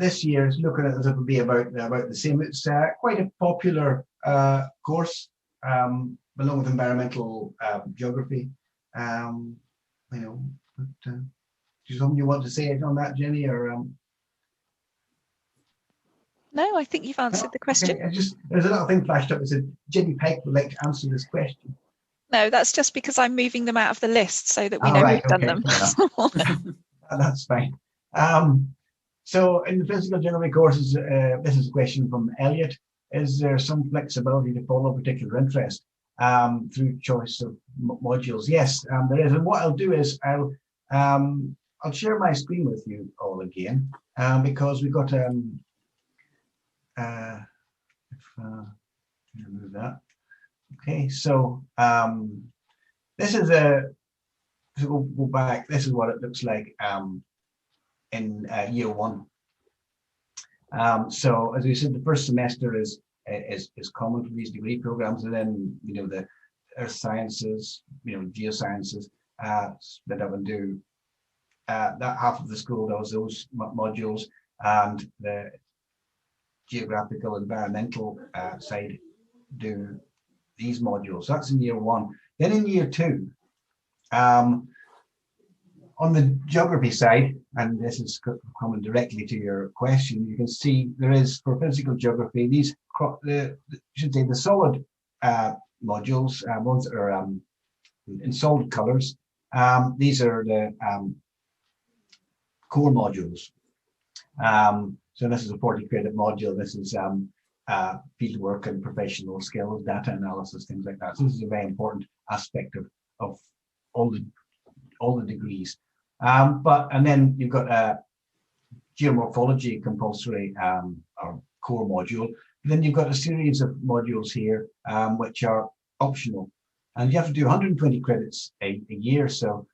this year it's looking as if it'll be about the same. It's quite a popular course along with environmental geography. Do you something you want to say on that, Jenny, or?
No, I think you've answered the question.
Okay. There's a little thing flashed up that said Jenny Pike would like to answer this question.
No, that's just because I'm moving them out of the list so that we know who's done them.
That's fine. So in the physical geography courses, this is a question from Elliot. Is there some flexibility to follow a particular interest through choice of modules? Yes, there is. And what I'll do is I'll share my screen with you all again because we've got remove that. Okay, so this is we'll go back. This is what it looks like in year one. So as we said, the first semester is common for these degree programs, and then the earth sciences, geosciences split up and do that half of the school does those modules, and the geographical environmental side do these modules. That's in year one. Then in year two, on the geography side, and this is coming directly to your question, you can see there is for physical geography these the solid modules, ones that are in solid colors. These are the core modules. So this is a 40 credit module. This is field work and professional skills, data analysis, things like that. So this is a very important aspect of all the degrees. And then you've got geomorphology compulsory or core module. And then you've got a series of modules here which are optional, and you have to do 120 credits a year. So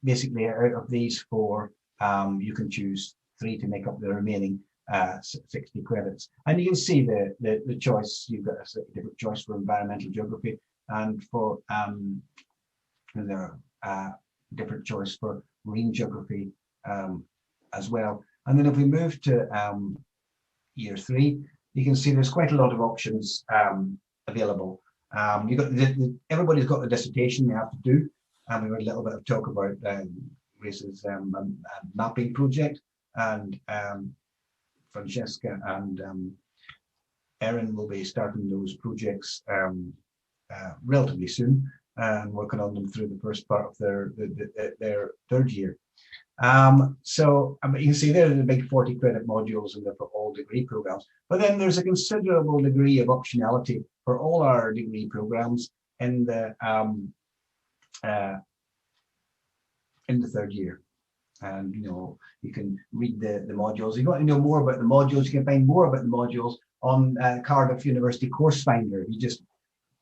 basically, out of these four, you can choose 3 to make up the remaining 60 credits. And you can see the choice. You've got a slightly different choice for environmental geography, and for different choice for marine geography as well. And then if we move to year 3, you can see there's quite a lot of options available. You got everybody's got the dissertation they have to do, and we had a little bit of talk about Grace's mapping project, and Francesca and Erin will be starting those projects relatively soon and working on them through the first part of their third year. So you can see there are the big 40 credit modules and they're for all degree programs, but then there's a considerable degree of optionality for all our degree programs in the third year. And you can read the modules. If you want to know more about the modules, you can find more about the modules on Cardiff University Course Finder. You just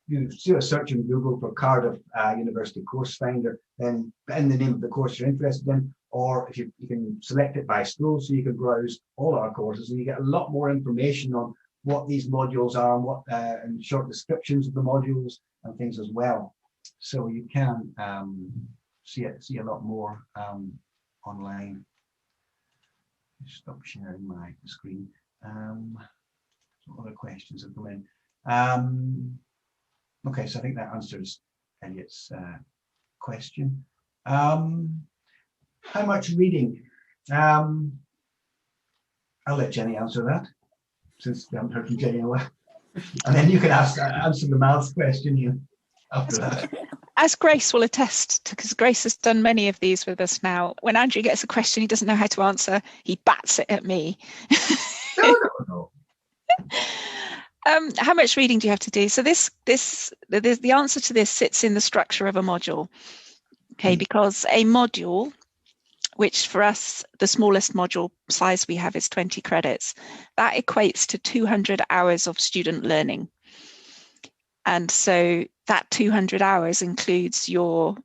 do a search in Google for Cardiff University Course Finder, then in the name of the course you're interested in, or if you can select it by school, so you can browse all our courses and you get a lot more information on what these modules are and what and short descriptions of the modules and things as well. So you can see a lot more online. Stop sharing my screen. Some other questions have come in. Okay, so I think that answers Elliot's question. How much reading? I'll let Jenny answer that, since we haven't heard from Jenny in a while. And then you can answer the maths question after that.
As Grace will attest to, because Grace has done many of these with us now, when Andrew gets a question he doesn't know how to answer, he bats it at me.
No.
How much reading do you have to do? So the answer to this sits in the structure of a module. Okay, because a module, which for us, the smallest module size we have is 20 credits, that equates to 200 hours of student learning. And so that 200 hours includes your,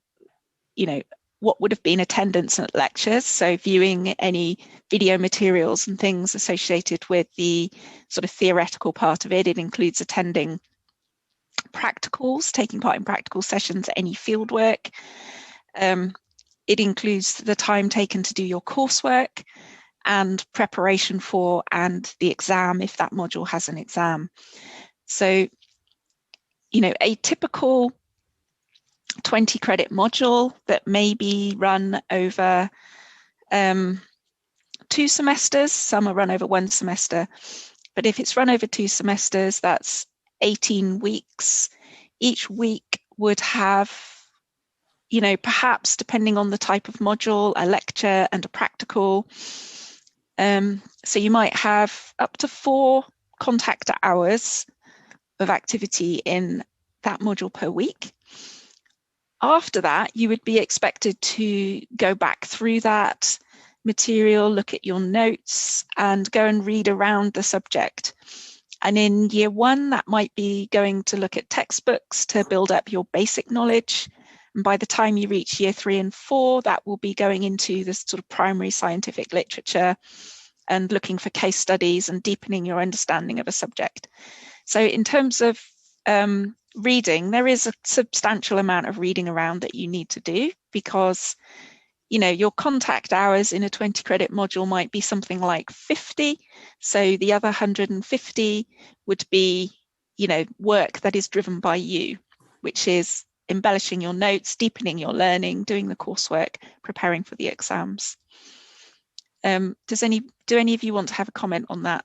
what would have been attendance at lectures, so viewing any video materials and things associated with the sort of theoretical part of it. It includes attending practicals, taking part in practical sessions, any fieldwork. It includes the time taken to do your coursework and preparation for and the exam if that module has an exam. So, a typical 20 credit module that may be run over 2 semesters, some are run over 1 semester, but if it's run over 2 semesters, that's 18 weeks. Each week would have, perhaps depending on the type of module, a lecture and a practical. So you might have up to 4 contact hours of activity in that module per week. After that, you would be expected to go back through that material, look at your notes, and go and read around the subject. And in year 1, that might be going to look at textbooks to build up your basic knowledge. And by the time you reach year 3 and 4, that will be going into this sort of primary scientific literature and looking for case studies and deepening your understanding of a subject. So in terms of reading, there is a substantial amount of reading around that you need to do, because your contact hours in a 20 credit module might be something like 50. So the other 150 would be, work that is driven by you, which is embellishing your notes, deepening your learning, doing the coursework, preparing for the exams. Do any of you want to have a comment on that,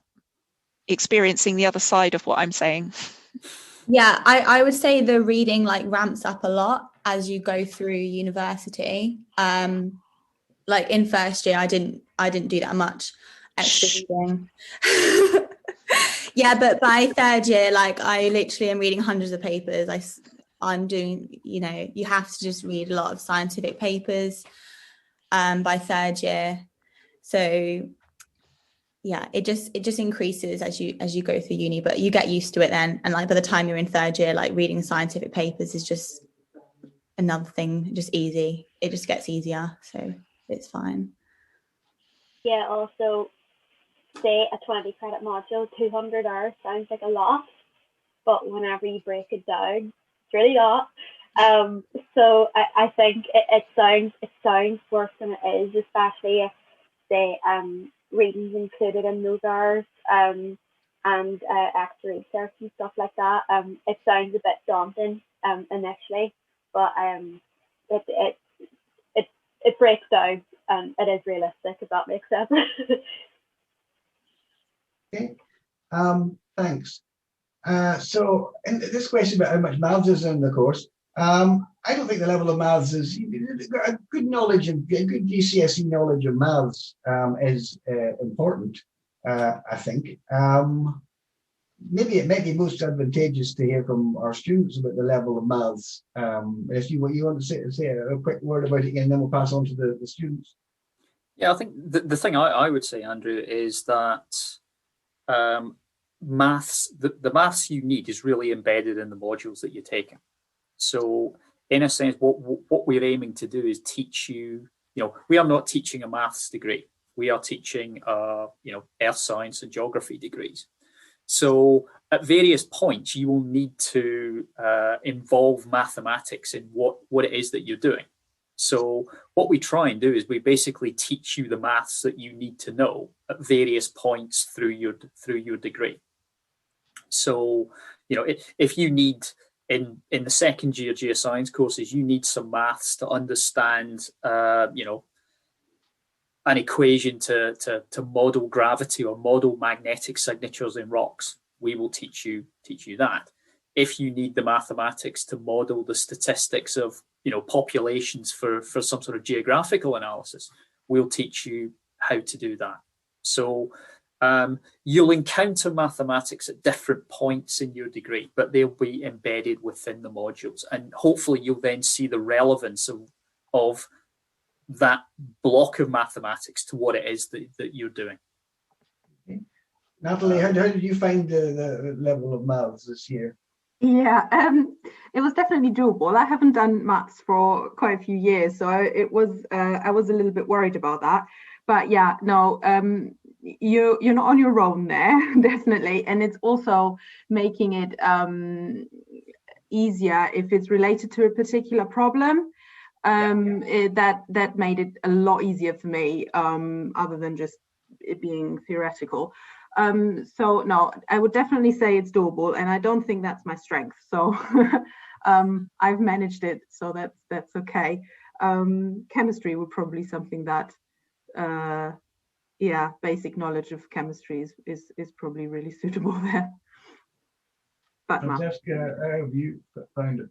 experiencing the other side of what I'm saying?
Yeah, I would say the reading ramps up a lot as you go through university. Like in first year, I didn't do that much extra reading. Yeah, but by third year, I literally am reading hundreds of papers. I'm doing, you have to just read a lot of scientific papers by third year. So yeah, it just increases as you go through uni, but you get used to it then. And by the time you're in third year, reading scientific papers is just another thing, just easy. It just gets easier, so it's fine.
Yeah, also, say a 20 credit module, 200 hours sounds like a lot, but whenever you break it down, it's really not. So I think it sounds worse than it is, especially if say reading's included in those hours. and extra research and stuff like that. It sounds a bit daunting initially, but it breaks down and it is realistic, if that makes sense.
Okay, thanks. So, and this question about how much maths is in the course, I don't think the level of maths is a good knowledge of a good GCSE knowledge of maths is important. I think maybe it might be most advantageous to hear from our students about the level of maths. If you want to say a quick word about it, and then we'll pass on to the students.
Yeah, I think the thing I would say, Andrew, is that maths, the maths you need is really embedded in the modules that you're taking. So in a sense, what we're aiming to do is teach you, we are not teaching a maths degree. We are teaching, earth science and geography degrees. So at various points, you will need to involve mathematics in what it is that you're doing. So what we try and do is we basically teach you the maths that you need to know at various points through your degree. So, if you need in the second year geoscience courses, you need some maths to understand, an equation to model gravity or model magnetic signatures in rocks. We will teach you that. If you need the mathematics to model the statistics of populations for some sort of geographical analysis, we'll teach you how to do that. So you'll encounter mathematics at different points in your degree, but they'll be embedded within the modules, and hopefully you'll then see the relevance of that block of mathematics to what it is that you're doing.
Okay. Natalie, how did you find the level of maths this year?
Yeah, it was definitely doable. I haven't done maths for quite a few years, so I was a little bit worried about that. But yeah, no, you're not on your own there, definitely, and it's also making it easier if it's related to a particular problem. That made it a lot easier for me, other than just it being theoretical. So no, I would definitely say it's doable, and I don't think that's my strength. So I've managed it, so that's okay. Chemistry would probably something that, basic knowledge of chemistry is probably really suitable there. But
Francesca, how have you found it?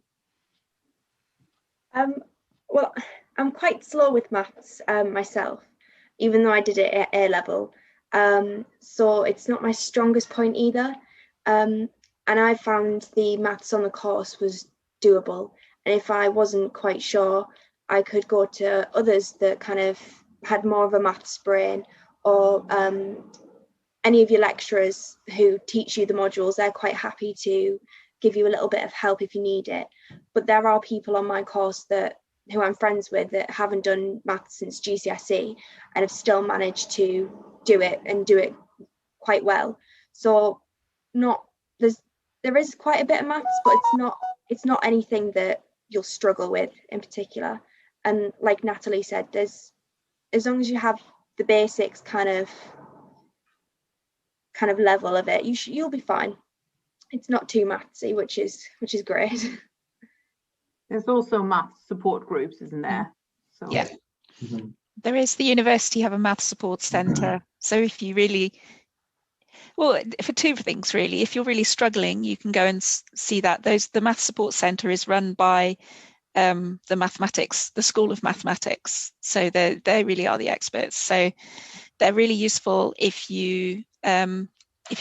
Well, I'm quite slow with maths myself, even though I did it at A level. So it's not my strongest point either. And I found the maths on the course was doable. And if I wasn't quite sure, I could go to others that kind of had more of a maths brain, or any of your lecturers who teach you the modules. They're quite happy to give you a little bit of help if you need it. But there are people on my course who I'm friends with that haven't done maths since GCSE and have still managed to do it quite well. So there is quite a bit of maths, but it's not anything that you'll struggle with in particular. And like Natalie said, as long as you have the basics kind of level of it, you'll be fine. It's not too mathsy, which is great.
There's also maths support groups, isn't there? So
yeah. Mm-hmm. There is. The university have a maths support centre. So if you really, for two things really, if you're really struggling, you can go and see that. The maths support centre is run by the School of Mathematics. So they really are the experts. So they're really useful if you're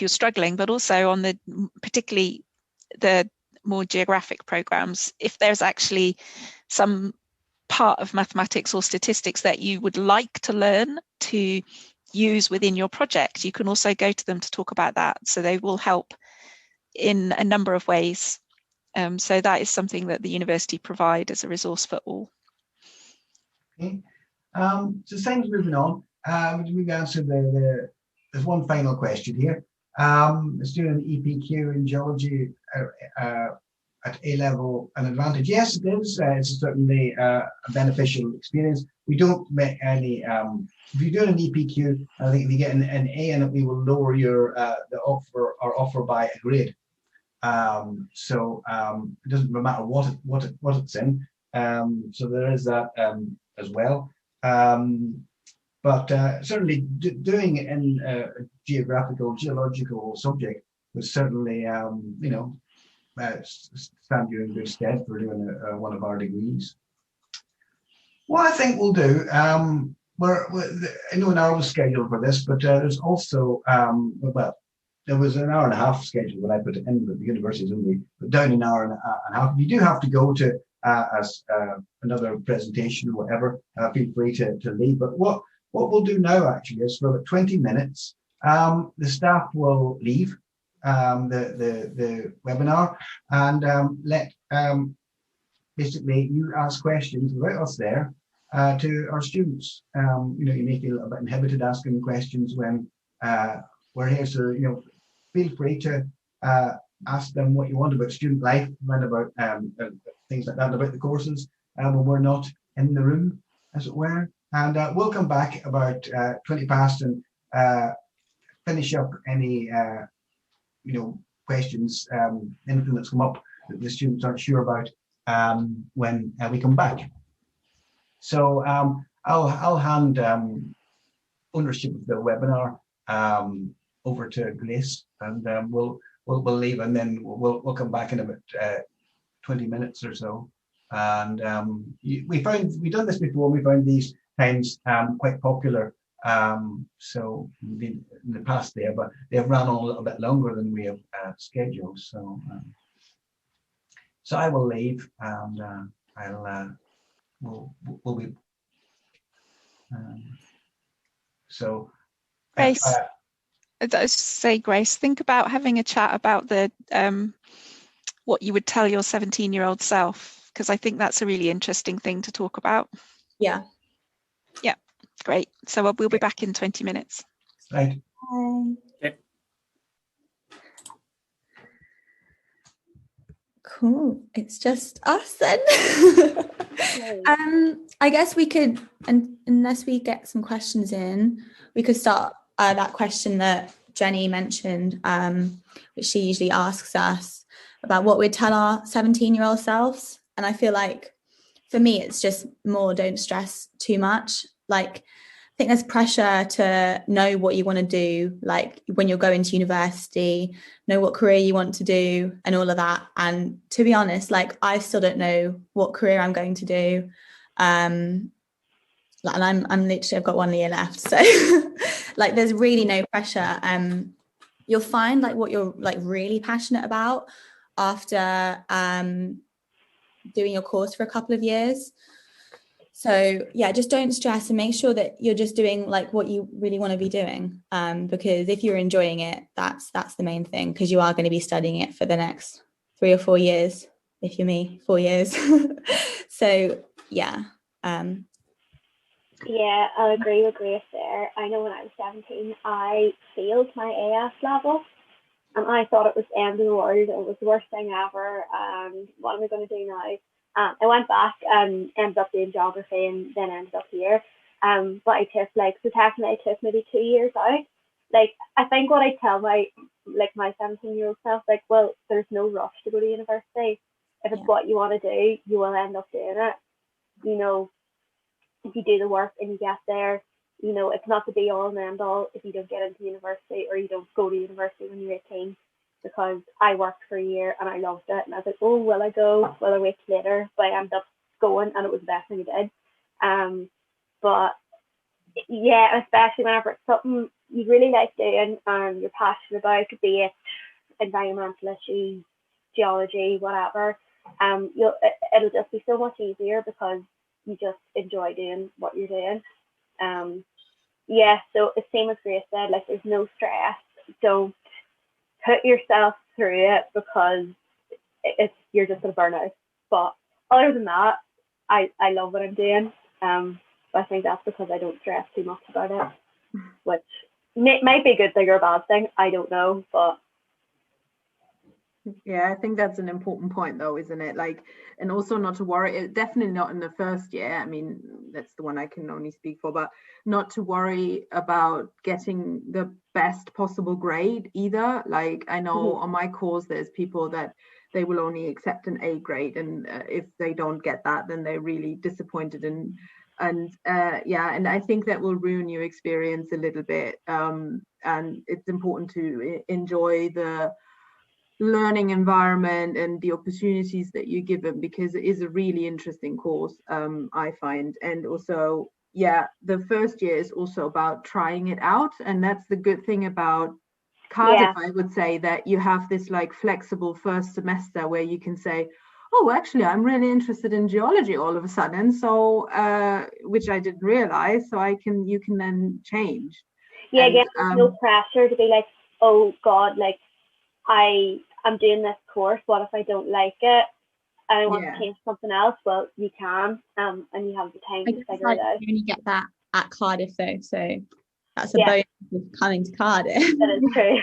struggling, but also on particularly the more geographic programs. If there's actually some part of mathematics or statistics that you would like to learn to use within your project, you can also go to them to talk about that. So they will help in a number of ways. So that is something that the university provide as a resource for all.
Okay. So things moving on. We've answered there's one final question here. A student EPQ in geology at A level an advantage? Yes, it is. It's certainly a beneficial experience. We don't make any. If you're doing an EPQ, I think if you get an A in it, we will lower your the offer by a grade. So it doesn't matter what it's in. So there is that as well. But certainly doing it in a geological subject was certainly, stand you in good stead for doing one of our degrees. What I think we'll do, I know an hour was scheduled for this, but there's also, there was an hour and a half scheduled when I put it in, but the university is only down an hour and a half. If you do have to go to another presentation or whatever, feel free to leave. But what we'll do now actually is for about 20 minutes, the staff will leave the webinar and let basically you ask questions without us there to our students. You may feel a bit inhibited asking questions when we're here, so feel free to ask them what you want about student life and about things like that, about the courses when we're not in the room, as it were. And we'll come back about 20 past and finish up any questions, anything that's come up that the students aren't sure about when we come back. So I'll hand ownership of the webinar over to Grace, and we'll leave, and then we'll come back in about 20 minutes or so. And we've done this before. We found these times quite popular. So we've been in the past there, but they've run on a little bit longer than we have scheduled. So I will leave, and we'll be. So
Grace, I say, Grace, think about having a chat about the what you would tell your 17-year-old self, because I think that's a really interesting thing to talk about.
Yeah.
Yeah, great. So we'll be back in 20 minutes.
Right.
Okay. Cool. It's just us then. I guess we could, and unless we get some questions in, we could start that question that Jenny mentioned, which she usually asks us about what we'd tell our 17-year-old selves. And I feel like for me, it's just more don't stress too much. Like, I think there's pressure to know what you want to do, like when you're going to university, know what career you want to do and all of that. And to be honest, like I still don't know what career I'm going to do. And I'm literally, I've got 1 year left. So like there's really no pressure. You'll find like what you're like really passionate about after doing your course for a couple of years. So yeah, just don't stress and make sure that you're just doing like what you really want to be doing. Because if you're enjoying it, that's the main thing, because you are going to be studying it for the next 3 or 4 years. If you're me, 4 years. So yeah.
Yeah, I'll agree with Grace there. I know when I was 17, I failed my AS level. And I thought it was the end of the world. It was the worst thing ever. And what am I going to do now? I went back and ended up doing geography and then ended up here. But I took technically I took maybe 2 years out. Like, I think what I tell my 17-year-old self, like, well, there's no rush to go to university. If it's what you want to do, you will end up doing it. If you do the work and you get there, it's not the be all and end all if you don't get into university or you don't go to university when you're 18, because I worked for a year and I loved it. And I was like, oh, will I go? Will I wait later? But I ended up going and it was the best thing I did. But yeah, especially whenever it's something you really like doing and you're passionate about, be it environmental issues, geology, whatever, it'll just be so much easier because you just enjoy doing what you're doing. So it's same as Grace said, like there's no stress. Don't put yourself through it because you're just gonna burn out. But other than that, I love what I'm doing. I think that's because I don't stress too much about it, which might be a good thing or a bad thing. I don't know, but
Yeah, I think that's an important point though, isn't it? Like, and also not to worry, definitely not in the first year. I mean, that's the one I can only speak for, but not to worry about getting the best possible grade either. Like, I know on my course, there's people that they will only accept an A grade, and if they don't get that, then they're really disappointed. And I think that will ruin your experience a little bit. And it's important to enjoy the learning environment and the opportunities that you're given, because it is a really interesting course, I find. And also, the first year is also about trying it out, and that's the good thing about Cardiff. I would say that you have this like flexible first semester where you can say, oh, actually I'm really interested in geology all of a sudden, so which I didn't realize, so you can then change.
There's no pressure to be like, oh god, like I'm doing this course, what if I don't like it? I want to change something else. Well, you can, and you have the time to figure it out.
You only get that at Cardiff though, so that's a bonus of coming to Cardiff.
That is true.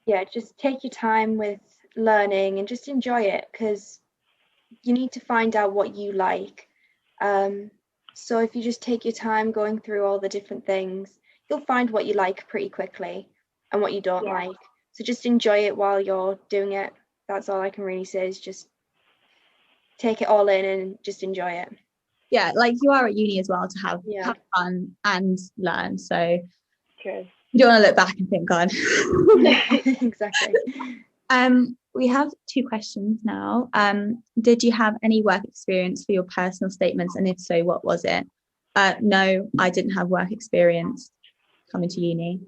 Yeah, just take your time with learning and just enjoy it, because you need to find out what you like. So if you just take your time going through all the different things, you'll find what you like pretty quickly and what you don't like. So just enjoy it while you're doing it. That's all I can really say, is just take it all in and just enjoy it.
Yeah, like you are at uni as well, to have fun and learn. So
true.
You don't want to look back and think, God.
Exactly.
We have 2 questions now. Did you have any work experience for your personal statements? And if so, what was it? No, I didn't have work experience coming to uni.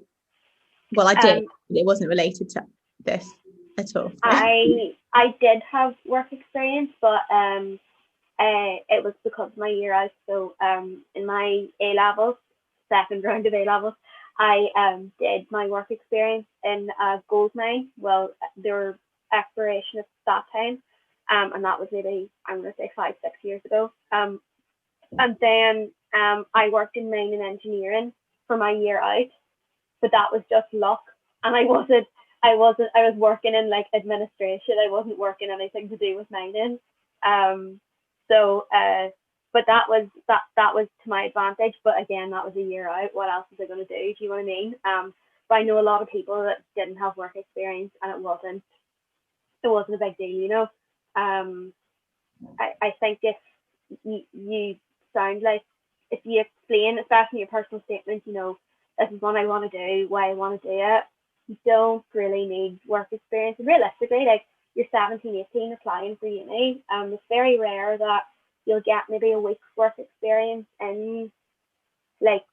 Well, I did. It wasn't related to this at all.
I did have work experience, but it was because of my year out. So in my A-levels, second round of A-levels, I did my work experience in a gold mine. Well, there were exploration at that time, and that was maybe, I'm going to say 5-6 years ago. And then I worked in mining engineering for my year out, but that was just luck. And I was working in like administration. I wasn't working anything to do with mining. But that was to my advantage. But again, that was a year out. What else was I going to do? Do you know what I mean? But I know a lot of people that didn't have work experience, and it wasn't a big deal, you know. I think if you sound like, if you explain, especially your personal statement, you know, this is what I want to do, why I want to do it, you don't really need work experience. And realistically, like, you're 17, 18 applying for uni. It's very rare that you'll get maybe a week's work experience in like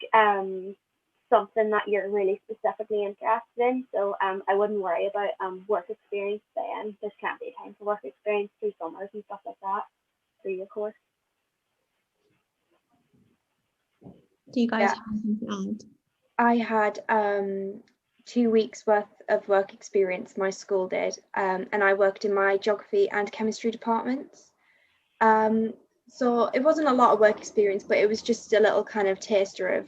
something that you're really specifically interested in. So I wouldn't worry about work experience then. There's plenty of time for work experience through summers and stuff like that through your course.
Do you guys have anything to add?
I had 2 weeks worth of work experience, my school did, and I worked in my geography and chemistry departments. So it wasn't a lot of work experience, but it was just a little kind of taster of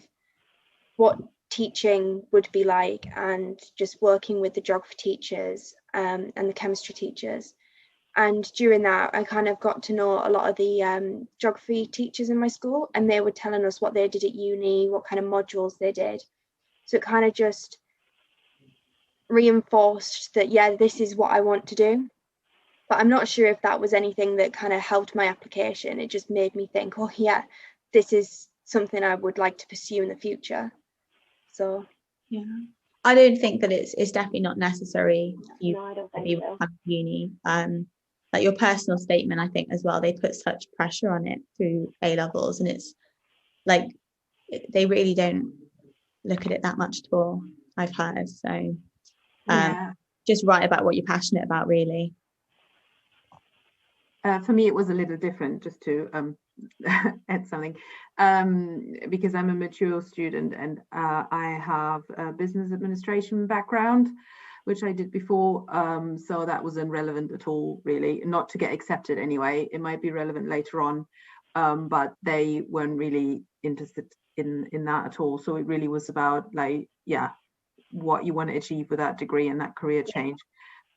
what teaching would be like, and just working with the geography teachers and the chemistry teachers. And during that, I kind of got to know a lot of the geography teachers in my school, and they were telling us what they did at uni, what kind of modules they did. So it kind of just reinforced that, yeah, this is what I want to do. But I'm not sure if that was anything that kind of helped my application. It just made me think, oh yeah, this is something I would like to pursue in the future. So
yeah, I don't think that it's definitely not necessary for you
I don't
to
think
be
so.
at uni. Like your personal statement, I think as well, they put such pressure on it through A-levels, and it's like they really don't look at it that much at all, I've heard. So just write about what you're passionate about, really.
For me, it was a little different, just to add something, because I'm a mature student, and I have a business administration background, which I did before. So that wasn't relevant at all, really, not to get accepted anyway. It might be relevant later on, but they weren't really interested in that at all. So it really was about, like, what you want to achieve with that degree and that career change,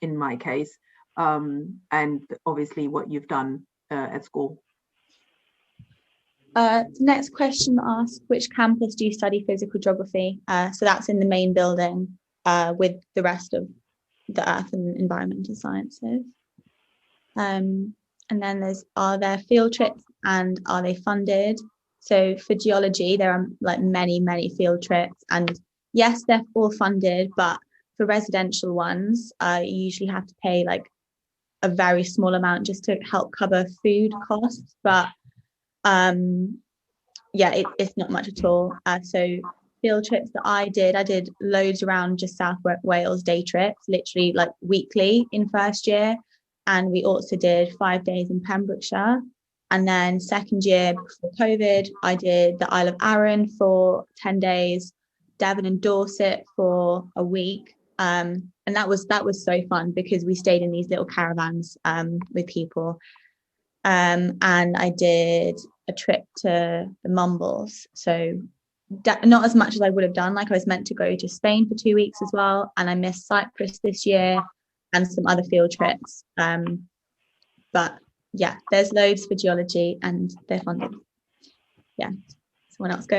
in my case, and obviously what you've done at school.
The next question asks, which campus do you study physical geography? So that's in the main building with the rest of the earth and environmental sciences. And then are there field trips and are they funded? So for geology, there are like many field trips, and yes, they're all funded, but for residential ones, you usually have to pay like a very small amount just to help cover food costs. But yeah, it's not much at all. So field trips that I did loads around just South Wales, day trips, literally like weekly in first year. And we also did 5 days in Pembrokeshire. And then second year before COVID, I did the Isle of Arran for 10 days, Devon and Dorset for a week. And that was so fun because we stayed in these little caravans with people. And I did a trip to the Mumbles. So not as much as I would have done. Like I was meant to go to Spain for 2 weeks as well. And I missed Cyprus this year and some other field trips. But yeah, there's loads for geology and they're funded. Yeah, someone else go.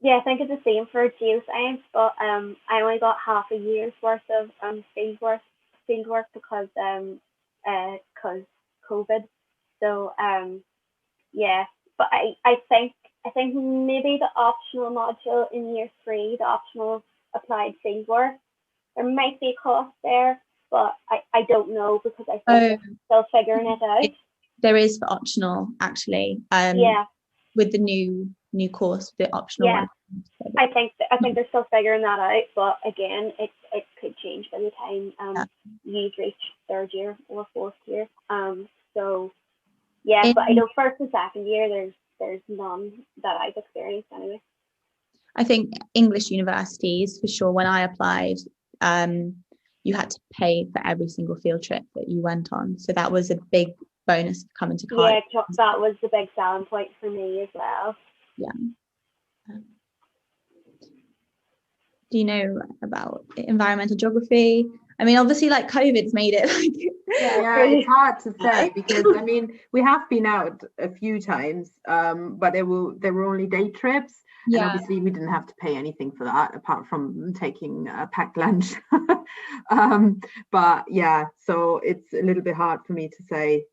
Yeah, I think it's the same for geoscience, but I only got half a year's worth of field work because COVID. So yeah, but I think maybe the optional module in year 3, the optional applied field work, there might be a cost there, but I don't know because I think they're still figuring it out.
There is for optional actually.
Yeah.
With the new course, the optional one.
I think they're still figuring that out, but again, it could change by the time you reach 3rd year or 4th year. So yeah, but I know 1st and 2nd year there's none that I've experienced anyway.
I think English universities for sure. When I applied, you had to pay for every single field trip that you went on, so that was a big bonus coming to college.
Yeah, that was the big selling point for me as well.
Yeah. Do you know about environmental geography? I mean, obviously, like COVID's made it.
Yeah, it's hard to say because I mean, we have been out a few times, but they were only day trips. Yeah. And obviously, we didn't have to pay anything for that apart from taking a packed lunch. But yeah, so it's a little bit hard for me to say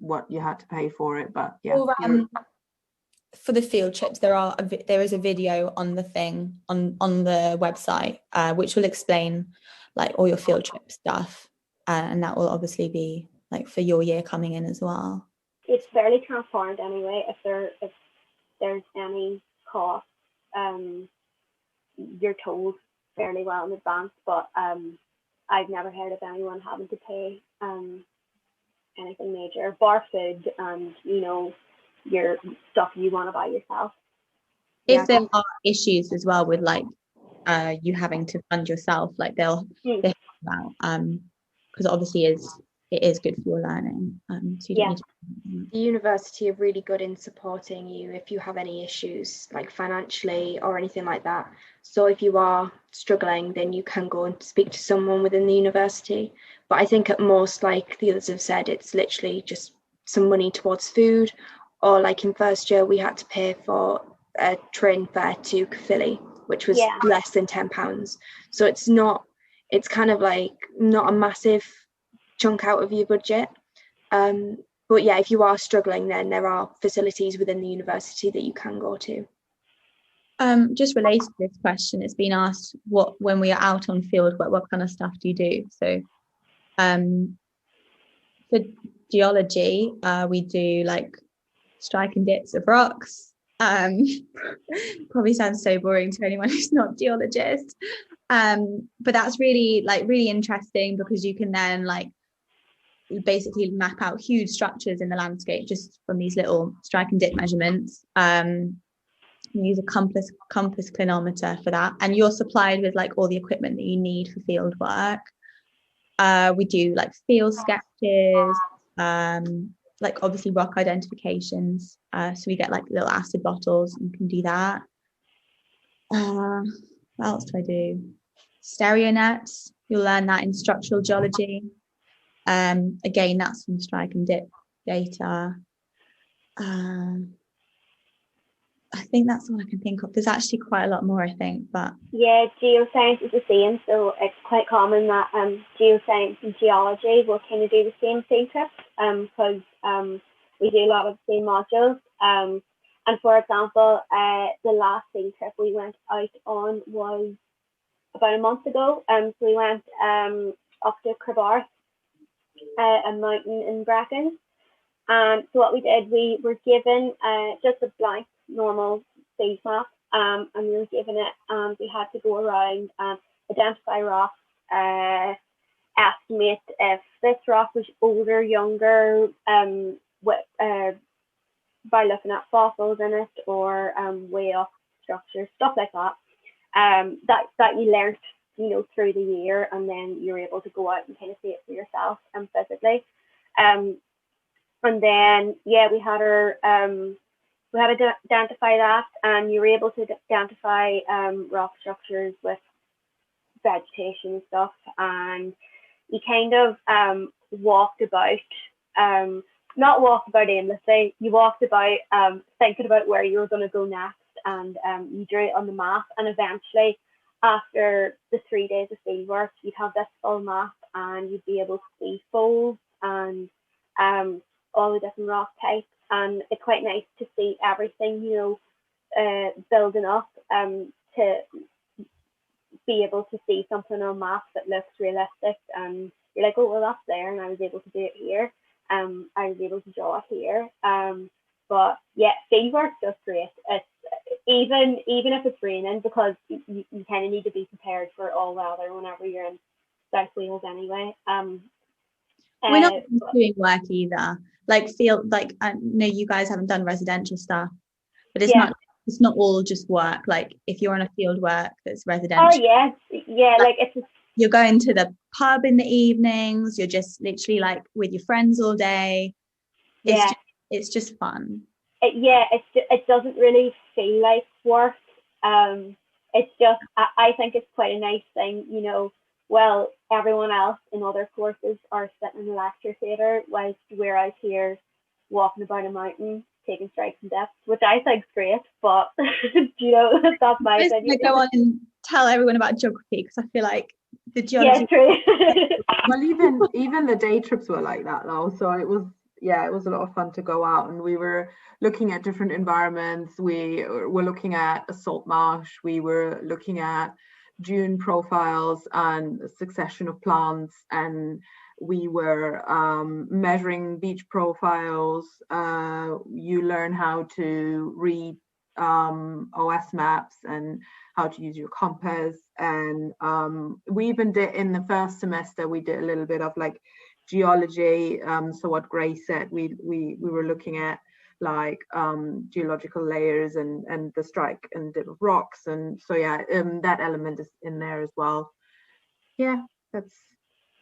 what you had to pay for it. But yeah.
For the field trips, there is a video on the thing on the website, which will explain like all your field trip stuff, and that will obviously be like for your year coming in as well.
It's fairly transparent anyway. If there's any cost, you're told fairly well in advance. But I've never heard of anyone having to pay anything major, bar food and your stuff you want to buy yourself.
If there are issues as well with like you having to fund yourself, like they'll help out, because obviously it is good for your learning. So you don't need to...
The university are really good in supporting you if you have any issues like financially or anything like that. So if you are struggling, then you can go and speak to someone within the university. But I think at most, like the others have said, it's literally just some money towards food. Or like in first year, we had to pay for a train fare to Caerphilly, which was less than £10. So it's kind of like not a massive chunk out of your budget. But yeah, if you are struggling, then there are facilities within the university that you can go to.
Just related to this question, it's been asked when we are out on field, what kind of stuff do you do? So for geology, we do like strike and dips of rocks. Probably sounds so boring to anyone who's not a geologist, but that's really interesting because you can then like basically map out huge structures in the landscape just from these little strike and dip measurements. You use a compass clinometer for that, and you're supplied with like all the equipment that you need for field work. We do like field sketches, like obviously rock identifications, so we get like little acid bottles and can do that. What else do I do? Stereo nets. You'll learn that in structural geology. Again, that's from strike and dip data. I think that's all I can think of. There's actually quite a lot more, I think, but
yeah, geoscience is the same, so it's quite common that geoscience and geology will kind of do the same field trips because we do a lot of the same modules. And for example, the last field trip we went out on was about a month ago. So we went up to Cribbarth, a mountain in Brecon. And so what we did, we were given just a blank normal field map, and we were given it, and we had to go around and identify rocks, estimate if this rock was older, younger, by looking at fossils in it, or way up structures, stuff like that. That you learnt, you know, through the year, and then you're able to go out and kind of see it for yourself and physically. And then yeah, we had to identify that, and you were able to identify rock structures with vegetation and stuff, and you kind of walked about, not walked about aimlessly, you walked about thinking about where you were going to go next, and you drew it on the map, and eventually after the 3 days of field work, you'd have this full map, and you'd be able to see folds and all the different rock types, and it's quite nice to see everything, you know, building up, to be able to see something on map that looks realistic, and you're like, oh well, that's there, and I was able to do it here. I was able to draw it here. But yeah, field work's just great. It's even if it's raining, because you kind of need to be prepared for all weather whenever you're in South Wales anyway.
we're not doing work either. Like I know you guys haven't done residential stuff, but it's not all just work. Like if you're on a field work that's residential.
Oh yeah, like it's
you're going to the pub in the evenings. You're just literally like with your friends all day. It's just fun.
It doesn't really feel like work. It's just I think it's quite a nice thing, you know. Well, everyone else in other courses are sitting in the lecture theatre, whilst we're out here walking about a mountain, taking strikes and dips, which I think's great. But you know, that's my opinion.
I'm gonna go on and tell everyone about geography, because I feel like the geology.
Yeah, true.
Well, even the day trips were like that though. So it was a lot of fun to go out, and we were looking at different environments. We were looking at a salt marsh. We were looking at dune profiles and a succession of plants, and we were measuring beach profiles. You learn how to read OS maps and how to use your compass, and we even did in the first semester, we did a little bit of like geology. So what Grace said, we were looking at like geological layers and the strike and dip of rocks, and so that element is in there as well. Yeah,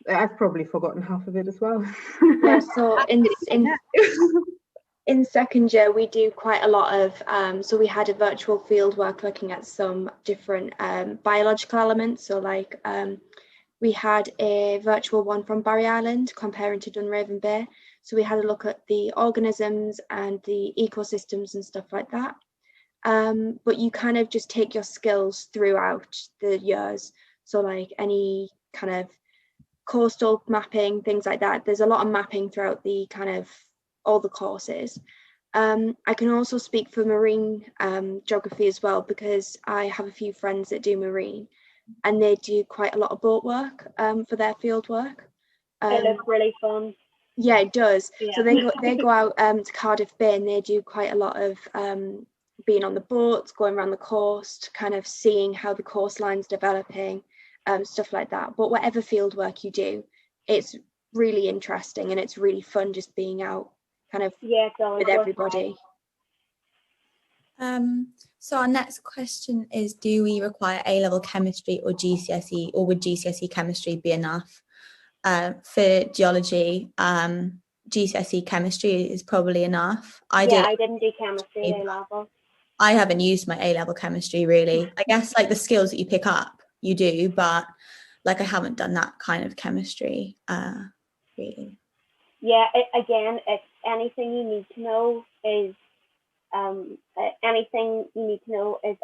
I've probably forgotten half of it as well.
Yeah, so in second year we do quite a lot of so we had a virtual field work looking at some different biological elements. So like we had a virtual one from Barry Island comparing to Dunraven Bay. So we had a look at the organisms and the ecosystems and stuff like that. But you kind of just take your skills throughout the years. So like any kind of coastal mapping, things like that. There's a lot of mapping throughout the kind of all the courses. I can also speak for marine geography as well, because I have a few friends that do marine, and they do quite a lot of boat work for their field work.
It looks really fun.
Yeah, it does.
Yeah.
So they go out to Cardiff Bay, and they do quite a lot of being on the boats, going around the coast, kind of seeing how the coastline's developing, stuff like that. But whatever field work you do, it's really interesting, and it's really fun just being out kind of with everybody.
So our next question is, do we require A-level chemistry or GCSE, or would GCSE chemistry be enough? For geology, GCSE chemistry is probably enough. I didn't
do chemistry A-level.
I haven't used my A-level chemistry really. I guess like the skills that you pick up, you do, but like I haven't done that kind of chemistry really.
Yeah, again, it's anything you need to know is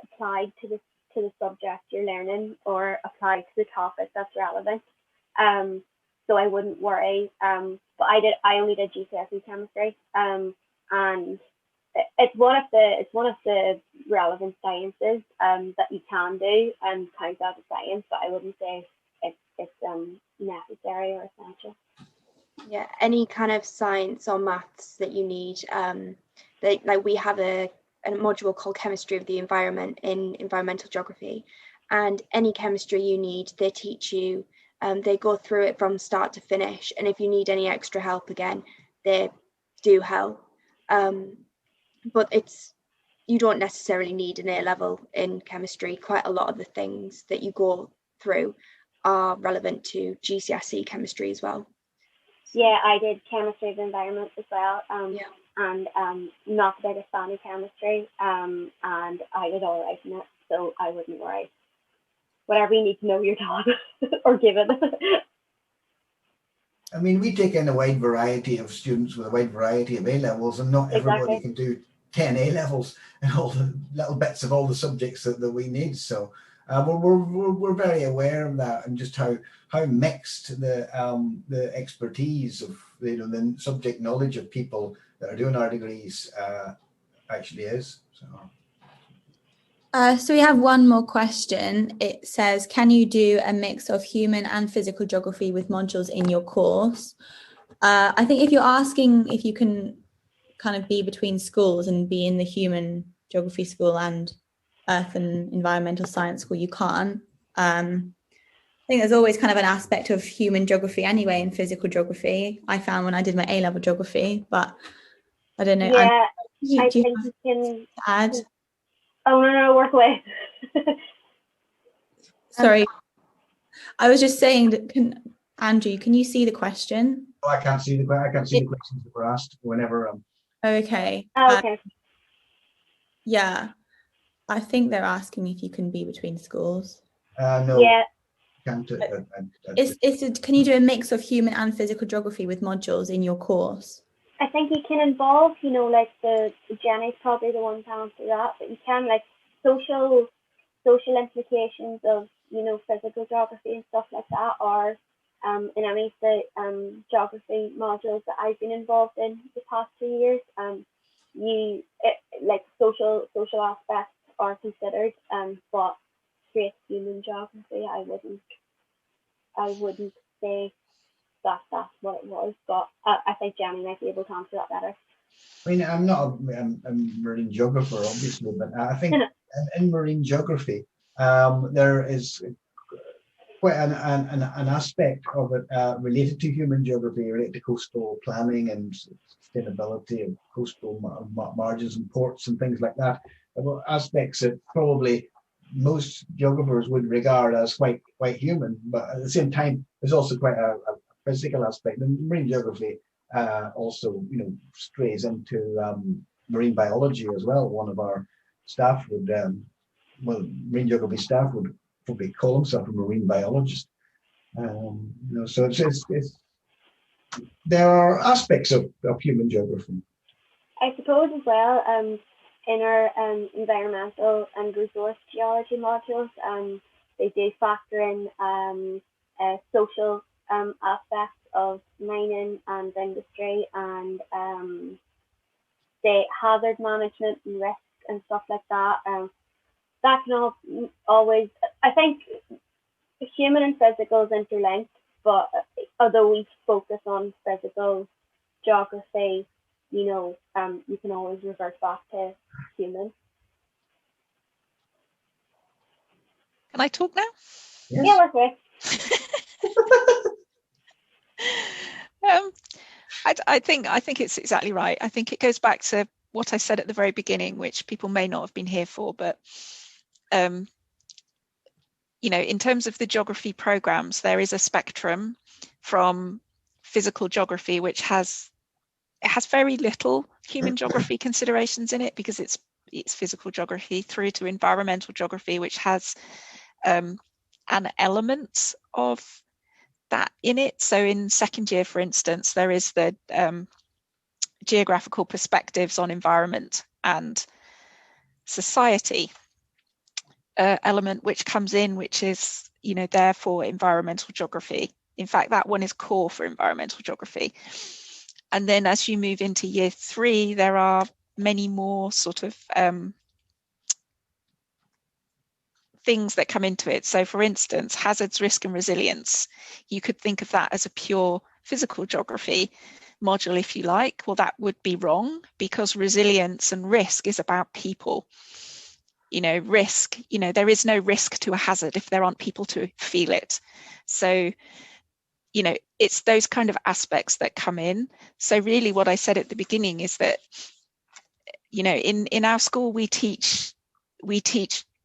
applied to the subject you're learning or applied to the topic that's relevant. So I wouldn't worry. But I only did GCSE chemistry, and it's one of the relevant sciences that you can do and count as a science, but I wouldn't say it's necessary or essential.
Yeah, any kind of science or maths that you need. Like we have a module called Chemistry of the Environment in environmental geography, and any chemistry you need, they teach you. They go through it from start to finish, and if you need any extra help, again, they do help. But you don't necessarily need an A-level in chemistry. Quite a lot of the things that you go through are relevant to GCSE chemistry as well.
Yeah, I did chemistry of the environment as well,
Yeah.
and not the biggest fan of chemistry, and I did all right in it, so I wouldn't worry. Whatever you need to know, you're taught or given.
I mean, we take in a wide variety of students with a wide variety of A-levels, and not everybody
Exactly.
can do 10 A-levels and all the little bits of all the subjects that we need. So we're very aware of that, and just how mixed the expertise of the subject knowledge of people that are doing our degrees actually is.
So we have one more question. It says, can you do a mix of human and physical geography with modules in your course? I think if you're asking if you can kind of be between schools and be in the human geography school and earth and environmental science school, you can't. I think there's always kind of an aspect of human geography anyway in physical geography. I found when I did my A-level geography, but I don't know.
Yeah,
Do
I
you
think
have
you can
to add?
Oh no, work away.
Sorry, I was just saying that. Andrew, can you see the question?
Oh, I can't see the questions that were asked whenever.
Okay.
Okay.
Yeah, I think they're asking if you can be between schools.
No.
Yeah.
Can't.
Can you do a mix of human and physical geography with modules in your course?
I think you can involve, like Jenny's probably the one to answer that, but you can like social implications of, physical geography and stuff like that, or in any of the geography modules that I've been involved in the past 2 years, like social aspects are considered, but straight human geography, I wouldn't say that's what it was, but I think Jenny might be able to answer that better.
I mean, I'm not a marine geographer, obviously, but I think in marine geography, there is quite an aspect of it related to human geography, related to coastal planning and sustainability of coastal margins and ports and things like that. Aspects that probably most geographers would regard as quite human, but at the same time, there's also quite a physical aspect. And marine geography also, strays into marine biology as well. One of our staff would, marine geography staff would probably call himself a marine biologist. So it's there are aspects of human geography.
I suppose as well, in our environmental and resource geology modules, they do factor in social aspects of mining and industry, and say hazard management and risk and stuff like that. That can always, I think human and physical is interlinked, but although we focus on physical geography, you can always revert back to human.
Can I talk now?
Yes.
Yeah, work away.
I think it's exactly right. I think it goes back to what I said at the very beginning, which people may not have been here for, but in terms of the geography programs, there is a spectrum from physical geography, which has very little human geography considerations in it, because it's it's physical geography, through to environmental geography, which has an element of that in it. So in second year, for instance, there is the geographical perspectives on environment and society element, which comes in, which is, you know, therefore environmental geography. In fact, that one is core for environmental geography. And then as you move into year 3, there are many more sort of things that come into it. So for instance, hazards, risk and resilience, you could think of that as a pure physical geography module, if you like. Well, that would be wrong, because resilience and risk is about people. You know, risk, you know, there is no risk to a hazard if there aren't people to feel it. So, you know, it's those kind of aspects that come in. So really what I said at the beginning is that, you know, in our school, we teach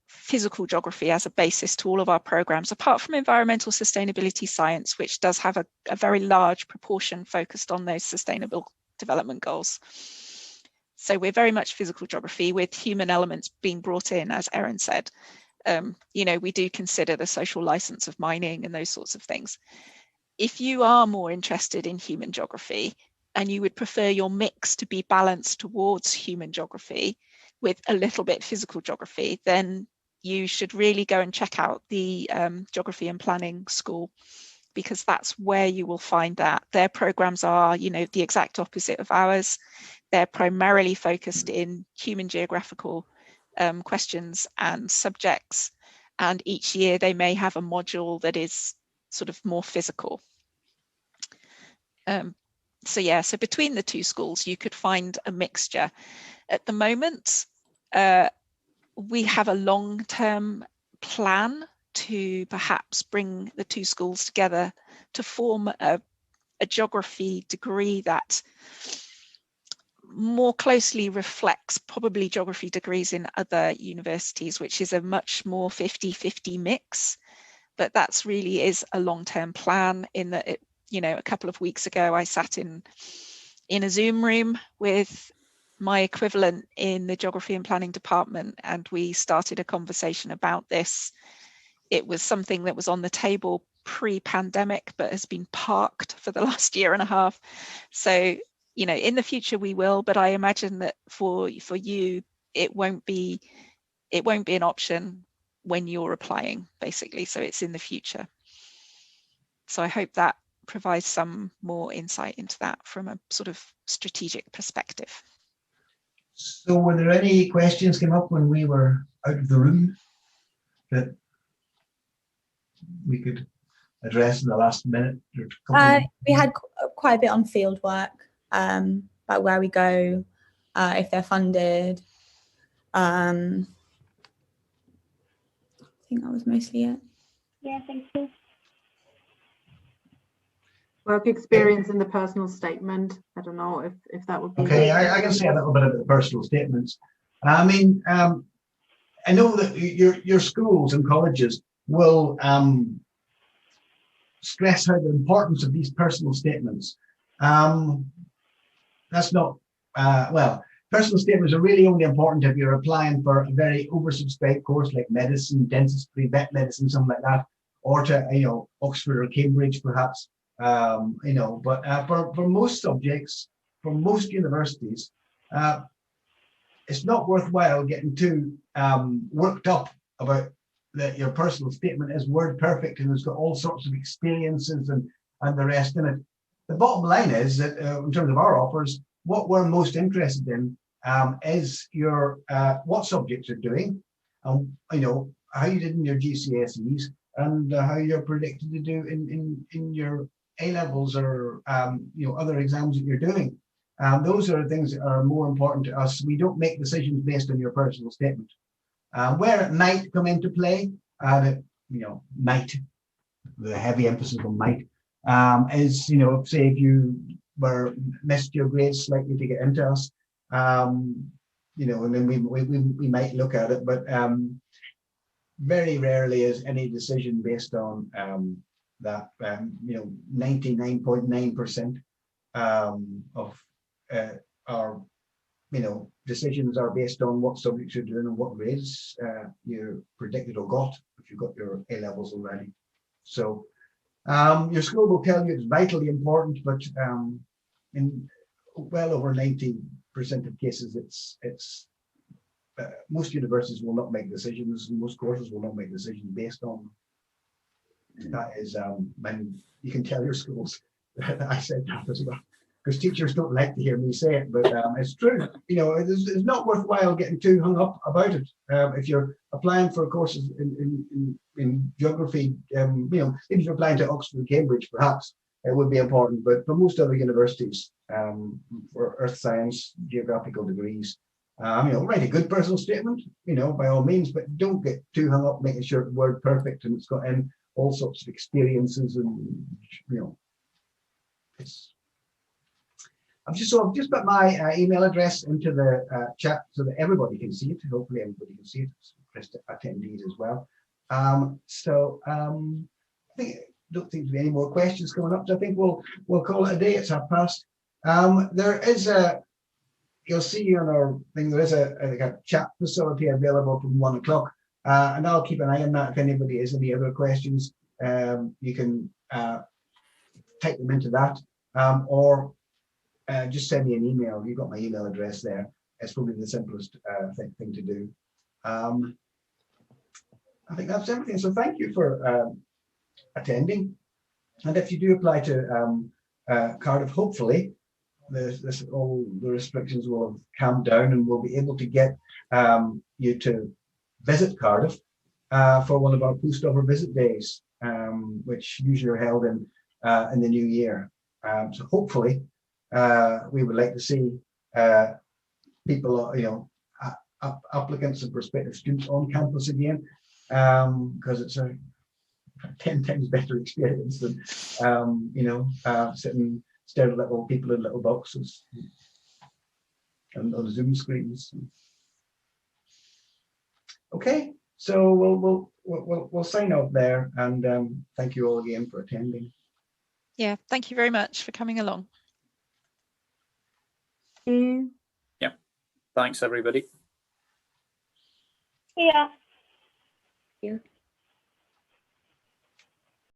physical geography as a basis to all of our programs, apart from environmental sustainability science, which does have a very large proportion focused on those sustainable development goals. So we're very much physical geography, with human elements being brought in, as Erin said. You know, we do consider the social license of mining and those sorts of things. If you are more interested in human geography and you would prefer your mix to be balanced towards human geography with a little bit physical geography, then you should really go and check out the Geography and Planning School, because that's where you will find that. Their programs are, you know, the exact opposite of ours. They're primarily focused in human geographical questions and subjects. And each year they may have a module that is sort of more physical. So yeah, so between the two schools, you could find a mixture. At the moment, we have a long-term plan to perhaps bring the two schools together to form a geography degree that more closely reflects probably geography degrees in other universities, which is a much more 50-50 mix. But that's really is a long-term plan, in that it, you know, a couple of weeks ago, I sat in a Zoom room with my equivalent in the Geography and Planning department, and we started a conversation about this. It was something that was on the table pre-pandemic, but has been parked for the last year and a half. So, you know, in the future we will, but I imagine that for you, it won't be an option when you're applying, basically. So it's in the future. So I hope that provides some more insight into that from a sort of strategic perspective.
So were there any questions came up when we were out of the room that we could address in the last minute?
We had quite a bit on field work, about where we go, if they're funded. I think that was mostly it.
Yeah, thank you.
Work experience in the personal statement. I don't know if that would be.
Okay, I can say a little bit about the personal statements. I mean, I know that your schools and colleges will stress how the importance of these personal statements. That's not, well, personal statements are really only important if you're applying for a very oversubscribed course like medicine, dentistry, vet medicine, something like that, or to, you know, Oxford or Cambridge perhaps. You know, but for most subjects, for most universities, it's not worthwhile getting too worked up about that your personal statement is word perfect and it's got all sorts of experiences and the rest in it. The bottom line is that in terms of our offers, what we're most interested in is your what subjects you're doing, you know, how you did in your GCSEs, and how you're predicted to do in your A-levels or you know, other exams that you're doing. Those are the things that are more important to us. We don't make decisions based on your personal statement. Where it might come into play, that, you know, might, the heavy emphasis on might, is, you know, say if you were missed your grades slightly to get into us, you know, and then we might look at it, but very rarely is any decision based on that. You know, 99.9% of our, you know, decisions are based on what subjects you're doing and what grades you predicted or got if you've got your A levels already. So your school will tell you it's vitally important, but in well over 90% of cases, it's most universities will not make decisions, and most courses will not make decisions based on that. Is when you can tell your schools that I said that as well, because teachers don't like to hear me say it, but it's true. You know, it's not worthwhile getting too hung up about it. If you're applying for courses in geography, you know, if you're applying to Oxford and Cambridge, perhaps it would be important, but for most other universities, for earth science, geographical degrees, you know, write a good personal statement, you know, by all means, but don't get too hung up making sure the word perfect and it's got in all sorts of experiences and, you know, it's. I've just put my email address into the chat so that everybody can see it. Hopefully everybody can see it, attendees as well. I think don't think there'll be any more questions coming up. So I think we'll call it a day. It's 1:30. There is you'll see on our thing, there is a chat facility available from 1 o'clock. And I'll keep an eye on that. If anybody has any other questions, you can type them into that, or just send me an email. You've got my email address there. It's probably the simplest thing to do. I think that's everything. So thank you for attending. And if you do apply to Cardiff, hopefully all the restrictions will have calmed down and we'll be able to get you to visit Cardiff for one of our post-over visit days, which usually are held in the new year. So hopefully we would like to see people, you know, applicants and prospective students on campus again, because it's a 10 times better experience than you know, sitting staring at little people in little boxes and on Zoom screens. Okay, so we'll sign off there, and thank you all again for attending.
Yeah, thank you very much for coming along.
Yeah, thanks everybody.
Yeah.
Thank you.